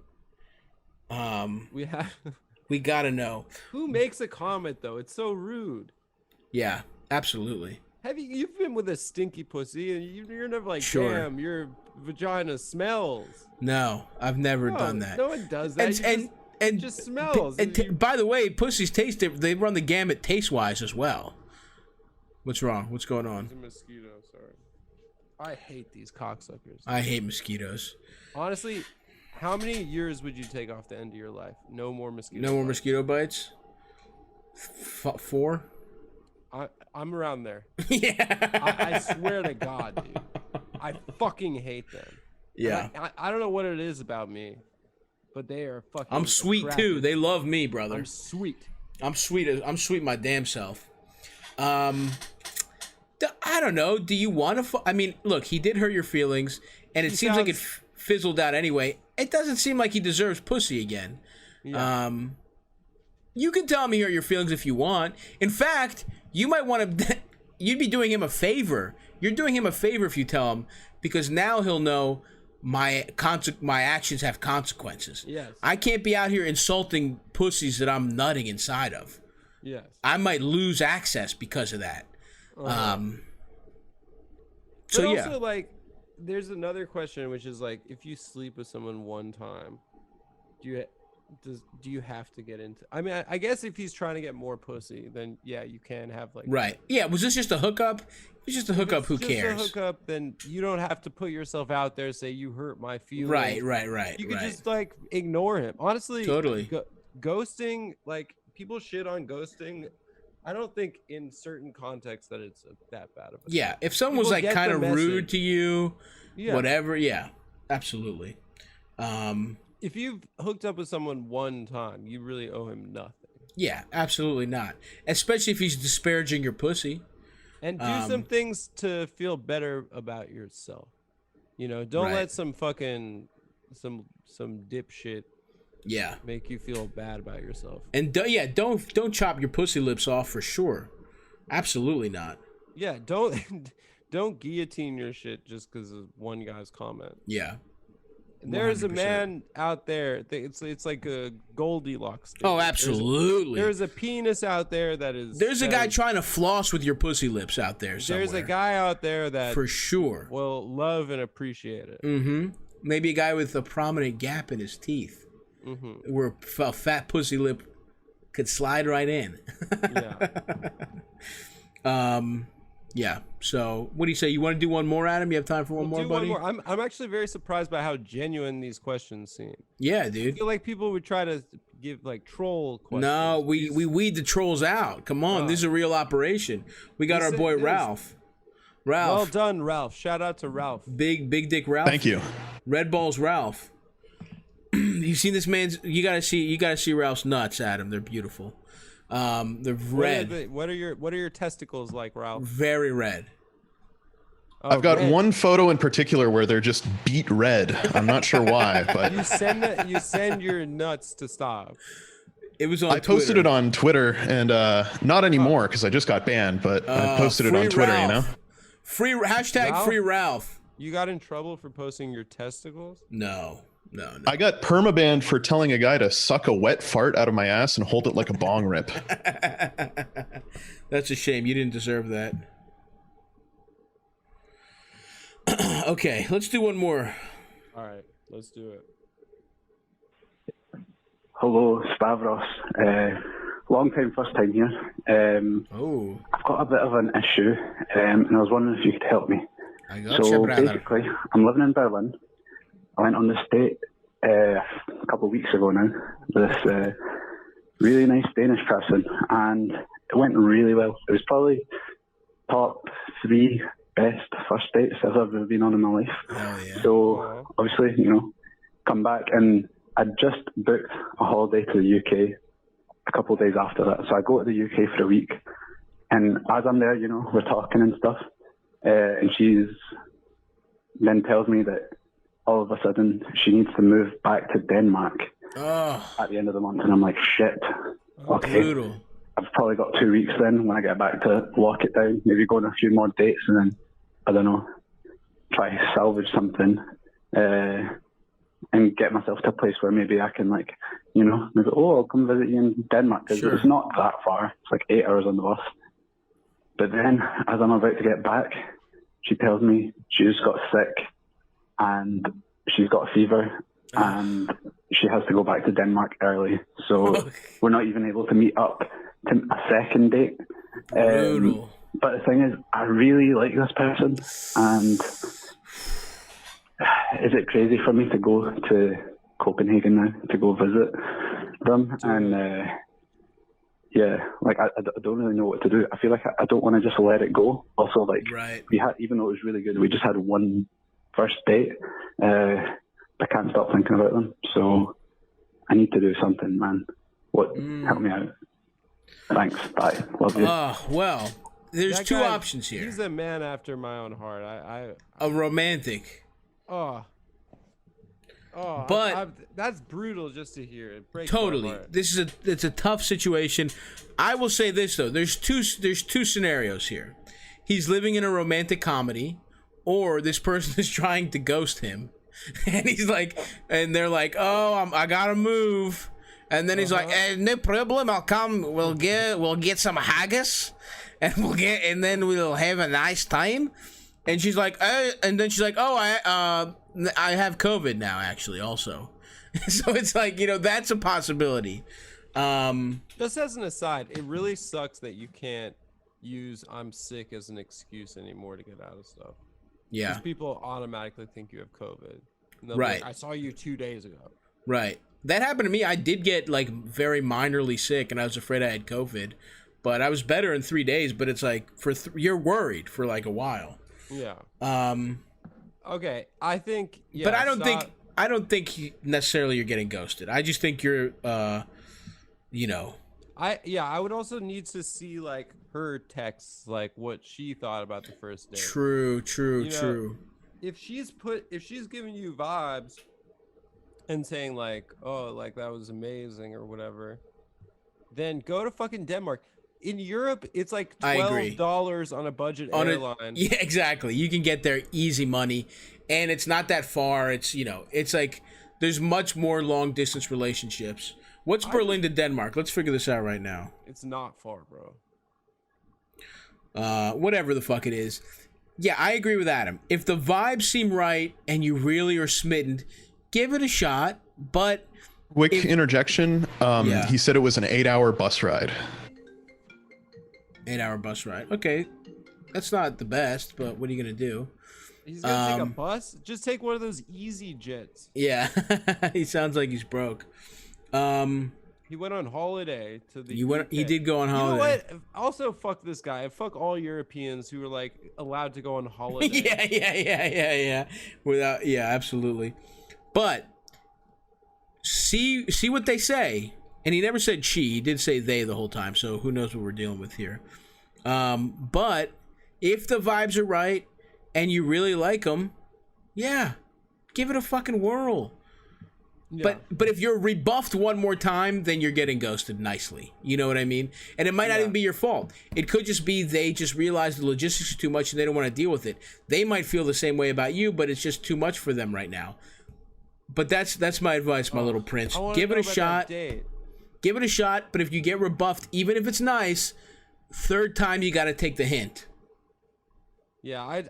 We gotta know. Who makes a comment though? It's so rude. Yeah, absolutely. You've been with a stinky pussy, and you're never like, Sure. damn, your vagina smells. No, I've never done that. No one does that. It just smells. By the way, pussies taste it. They run the gamut taste-wise as well. What's wrong? What's going on? It's a mosquito. Sorry. I hate these cocksuckers. I hate mosquitoes. Honestly, how many years would you take off the end of your life? No more mosquito. No more mosquito bites. 4. I'm around there. Yeah. I swear to God, dude. I fucking hate them. Yeah. I don't know what it is about me, but they are fucking. I'm sweet attractive. too. They love me, brother. I'm sweet. I'm sweet my damn self. I don't know. Do you want to? I mean, look, he did hurt your feelings, and it seems like it fizzled out anyway. It doesn't seem like he deserves pussy again. Yeah. You can tell me your feelings if you want. In fact, you might want to. You'd be doing him a favor. You're doing him a favor if you tell him, because now he'll know my actions have consequences. Yes. I can't be out here insulting pussies that I'm nutting inside of. Yes. I might lose access because of that. But also, like, there's another question, which is like, if you sleep with someone one time, do you have to get into? I mean, I guess if he's trying to get more pussy, then yeah, you can have like. Right. Yeah. Was this just a hookup? If it's just a hookup, who cares? Just a hookup, then you don't have to put yourself out there. Say you hurt my feelings. Right. You could just like ignore him. Honestly, totally. Ghosting, like, people shit on ghosting. I don't think in certain contexts that it's that bad of a thing. If someone was like kind of rude to you, whatever, absolutely. If you've hooked up with someone one time, you really owe him nothing. Yeah, absolutely not. Especially if he's disparaging your pussy. And do some things to feel better about yourself. You know, don't let some fucking some dipshit make you feel bad about yourself. And don't chop your pussy lips off for sure. Absolutely not. Yeah, don't guillotine your shit just because of one guy's comment. Yeah. There's a man out there. It's like a Goldilocks thing. Oh, absolutely. There's a penis out there that is. There's a guy trying to floss with your pussy lips out there somewhere. There's a guy out there that for sure will love and appreciate it. Mm-hmm. Maybe a guy with a prominent gap in his teeth, where a fat pussy lip could slide right in. Yeah. So, what do you say? You want to do one more, Adam? You have time for one more, buddy? One more. I'm actually very surprised by how genuine these questions seem. Yeah, dude. I feel like people would try to give like troll questions. No, we weed the trolls out. Come on, this is a real operation. We got our boy Ralph. Well done, Ralph. Shout out to Ralph. Big dick Ralph. Thank you. Red Balls Ralph. You've seen this man's. You gotta see Ralph's nuts, Adam. They're beautiful. They're red. What are your testicles like, Ralph? Very red. Oh, I've got one photo in particular where they're just beat red. I'm not sure why, but you send your nuts to Stav. It was on. I posted it on Twitter, and not anymore because I just got banned. But I posted it on Twitter. Ralph. Hashtag free Ralph. You got in trouble for posting your testicles? No. I got permabanned for telling a guy to suck a wet fart out of my ass and hold it like a bong rip. That's a shame. You didn't deserve that. Okay, let's do one more. All right, let's do it. Hello, Stavros. Long time, first time here. I've got a bit of an issue, and I was wondering if you could help me. So basically, I'm living in Berlin. I went on this date a couple of weeks ago now with this really nice Danish person, and it went really well. It was probably top 3 best first dates I've ever been on in my life. Oh, yeah. So obviously, come back, and I just booked a holiday to the UK a couple of days after that. So I go to the UK for a week, and as I'm there, we're talking and stuff, and she's then tells me that all of a sudden she needs to move back to Denmark at the end of the month, and I'm like, shit. Okay, brutal. I've probably got 2 weeks then when I get back to lock it down, maybe go on a few more dates, and then, I don't know, try to salvage something and get myself to a place where maybe I can, maybe, I'll come visit you in Denmark, because it's not that far. It's like 8 hours on the bus. But then, as I'm about to get back, she tells me she just got sick and she's got a fever and she has to go back to Denmark early. So we're not even able to meet up to a second date. Brutal. But the thing is, I really like this person, and is it crazy for me to go to Copenhagen now to go visit them? And yeah, like I don't really know what to do. I feel like I don't want to just let it go. Also, like we had, even though it was really good, we just had one first date. I can't stop thinking about them, so I need to do something, man. Help me out. Thanks. Bye. Love you. Well, there's two options here. He's a man after my own heart. A romantic. But that's brutal just to hear. It breaks totally. my heart. It's a tough situation. I will say this though. There's two scenarios here. He's living in a romantic comedy, or this person is trying to ghost him, and he's like, and they're like, oh, I gotta move. And then he's like, no problem, I'll come, we'll get some haggis, and then we'll have a nice time. And she's like, and then she's like, oh, I have COVID now, actually, also. So it's like, that's a possibility. Just as an aside, it really sucks that you can't use I'm sick as an excuse anymore to get out of stuff. Yeah. Because people automatically think you have COVID. And they'll Right. be like, I saw you 2 days ago. Right. That happened to me. I did get like very minorly sick, and I was afraid I had COVID, but I was better in 3 days. But it's like you're worried for like a while. Yeah. Okay. I think. Yeah, but I don't think necessarily you're getting ghosted. I just think you're, I would also need to see like her texts, like what she thought about the first date. True. If she's giving you vibes and saying like, oh, like that was amazing or whatever, then go to fucking Denmark. In Europe, it's like $12 on a budget airline. Yeah, exactly. You can get there easy money, and it's not that far. It's it's like there's much more long distance relationships. What's Berlin to Denmark? Let's figure this out right now. It's not far, bro. Whatever the fuck it is. Yeah, I agree with Adam. If the vibes seem right and you really are smitten, give it a shot. But quick interjection. He said it was an 8-hour bus ride. 8-hour bus ride. Okay, that's not the best, but what are you gonna do? He's gonna take a bus. Just take one of those easy jets. Yeah, he sounds like he's broke. He went on holiday to the. He did go on holiday. You know what? Also, fuck this guy. Fuck all Europeans who are like allowed to go on holiday. yeah. Absolutely. But see what they say. And he never said she. He did say they the whole time. So who knows what we're dealing with here. But if the vibes are right and you really like them, yeah, give it a fucking whirl. Yeah. But if you're rebuffed one more time, then you're getting ghosted nicely. You know what I mean? And it might not even be your fault. It could just be they just realize the logistics are too much and they don't want to deal with it. They might feel the same way about you, but it's just too much for them right now. But that's my advice, my little prince. Give it a shot. Give it a shot, but if you get rebuffed, even if it's nice, third time you got to take the hint. Yeah,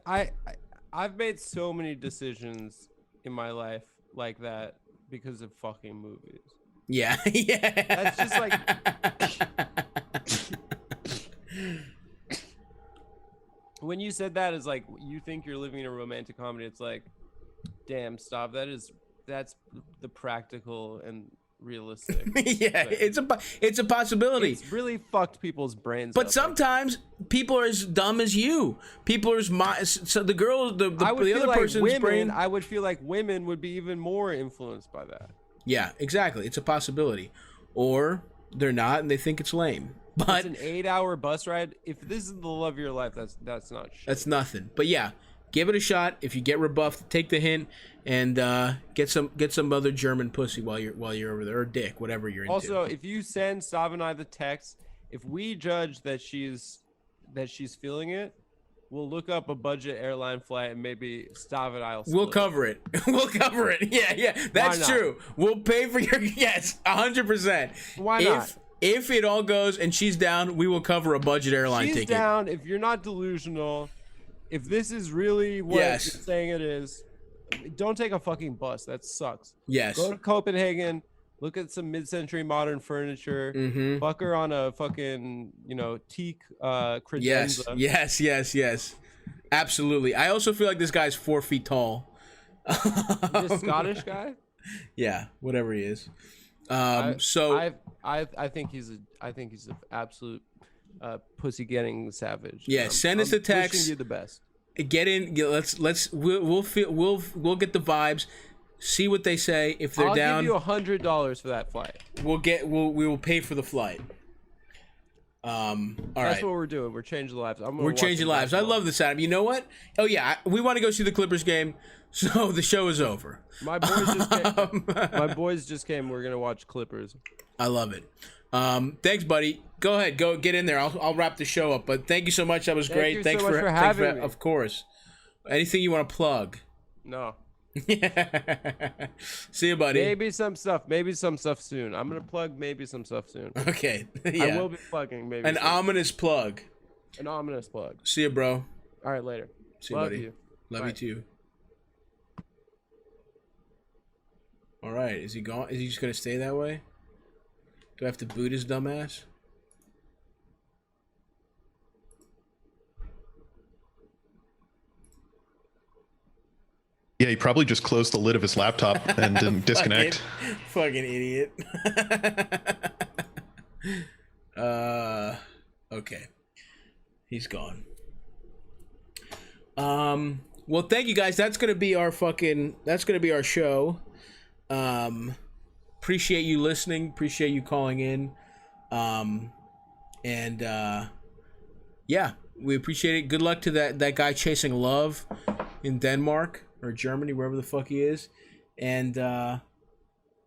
I've made so many decisions in my life like that because of fucking movies. Yeah. That's just like when you said that is like you think you're living in a romantic comedy. It's like, damn, stop. That's the practical and realistic. Yeah, it's a possibility. It's really fucked people's brains but up. Sometimes people are as dumb as you. People are so the girl the other person's brain. I would feel like women would be even more influenced by that. Yeah, exactly. It's a possibility. Or they're not and they think it's lame. But it's an 8-hour bus ride. If this is the love of your life, that's not shit. That's nothing. But yeah, give it a shot. If you get rebuffed, take the hint and get some other German pussy while you're over there, or dick, whatever you're into. Also, if you send Stav and I the text, if we judge that she's feeling it, we'll look up a budget airline flight and maybe Stav and I'll split. We'll cover it. We'll cover it. Yeah, that's true. We'll pay for your 100%. Why not? If it all goes and she's down, we will cover a budget airline ticket. She's down. If you're not delusional, if this is really what you're saying it is, don't take a fucking bus. That sucks. Yes. Go to Copenhagen. Look at some mid-century modern furniture. Mm-hmm. Fuck her on a fucking, teak credenza. Yes. Absolutely. I also feel like this guy's 4 feet tall. This Scottish guy? Yeah, whatever he is. I think he's an absolute pussy getting savage. Yeah, send us a text. Wishing you the best. Get in. We'll get the vibes. See what they say. If they're down, I'll give you $100 for that flight. We will pay for the flight. All That's what we're doing. We're changing lives. We're changing lives. I love this, Adam. You know what? Oh yeah, we want to go see the Clippers game. So the show is over. My boys just came. We're gonna watch Clippers. I love it. Thanks, buddy. Go ahead. Go get in there. I'll wrap the show up. But thank you so much. That was great. Thanks so much for having me. Of course. Anything you want to plug? No. See you, buddy. Maybe some stuff soon. I'm gonna plug maybe some stuff soon. Okay. Yeah. I will be plugging maybe. An ominous plug. An ominous plug. See you, bro. All right, later. See you, buddy. Love you too. All right. Is he gone? Is he just gonna stay that way? Do I have to boot his dumb ass? Yeah, he probably just closed the lid of his laptop and didn't disconnect. Fucking idiot. Okay. He's gone. Well, thank you guys. That's gonna be our show. Appreciate you listening. Appreciate you calling in. Yeah, we appreciate it. Good luck to that guy chasing love in Denmark or Germany, wherever the fuck he is. And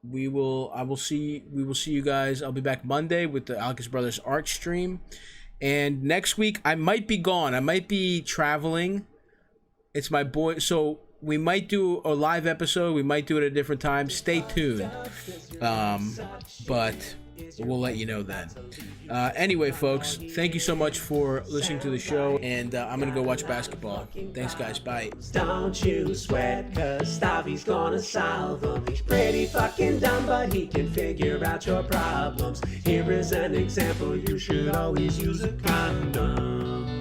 we will see you guys. I'll be back Monday with the Alcus Brothers art stream. And next week I might be gone. I might be traveling. It's my boy, so we might do a live episode. We might do it at a different time. Stay tuned. But we'll let you know then. Anyway, folks, thank you so much for listening to the show. And I'm going to go watch basketball. Thanks, guys. Bye. Don't you sweat, cause Stavvy's gonna solve them. He's pretty fucking dumb, but he can figure out your problems. Here is an example. You should always use a condom.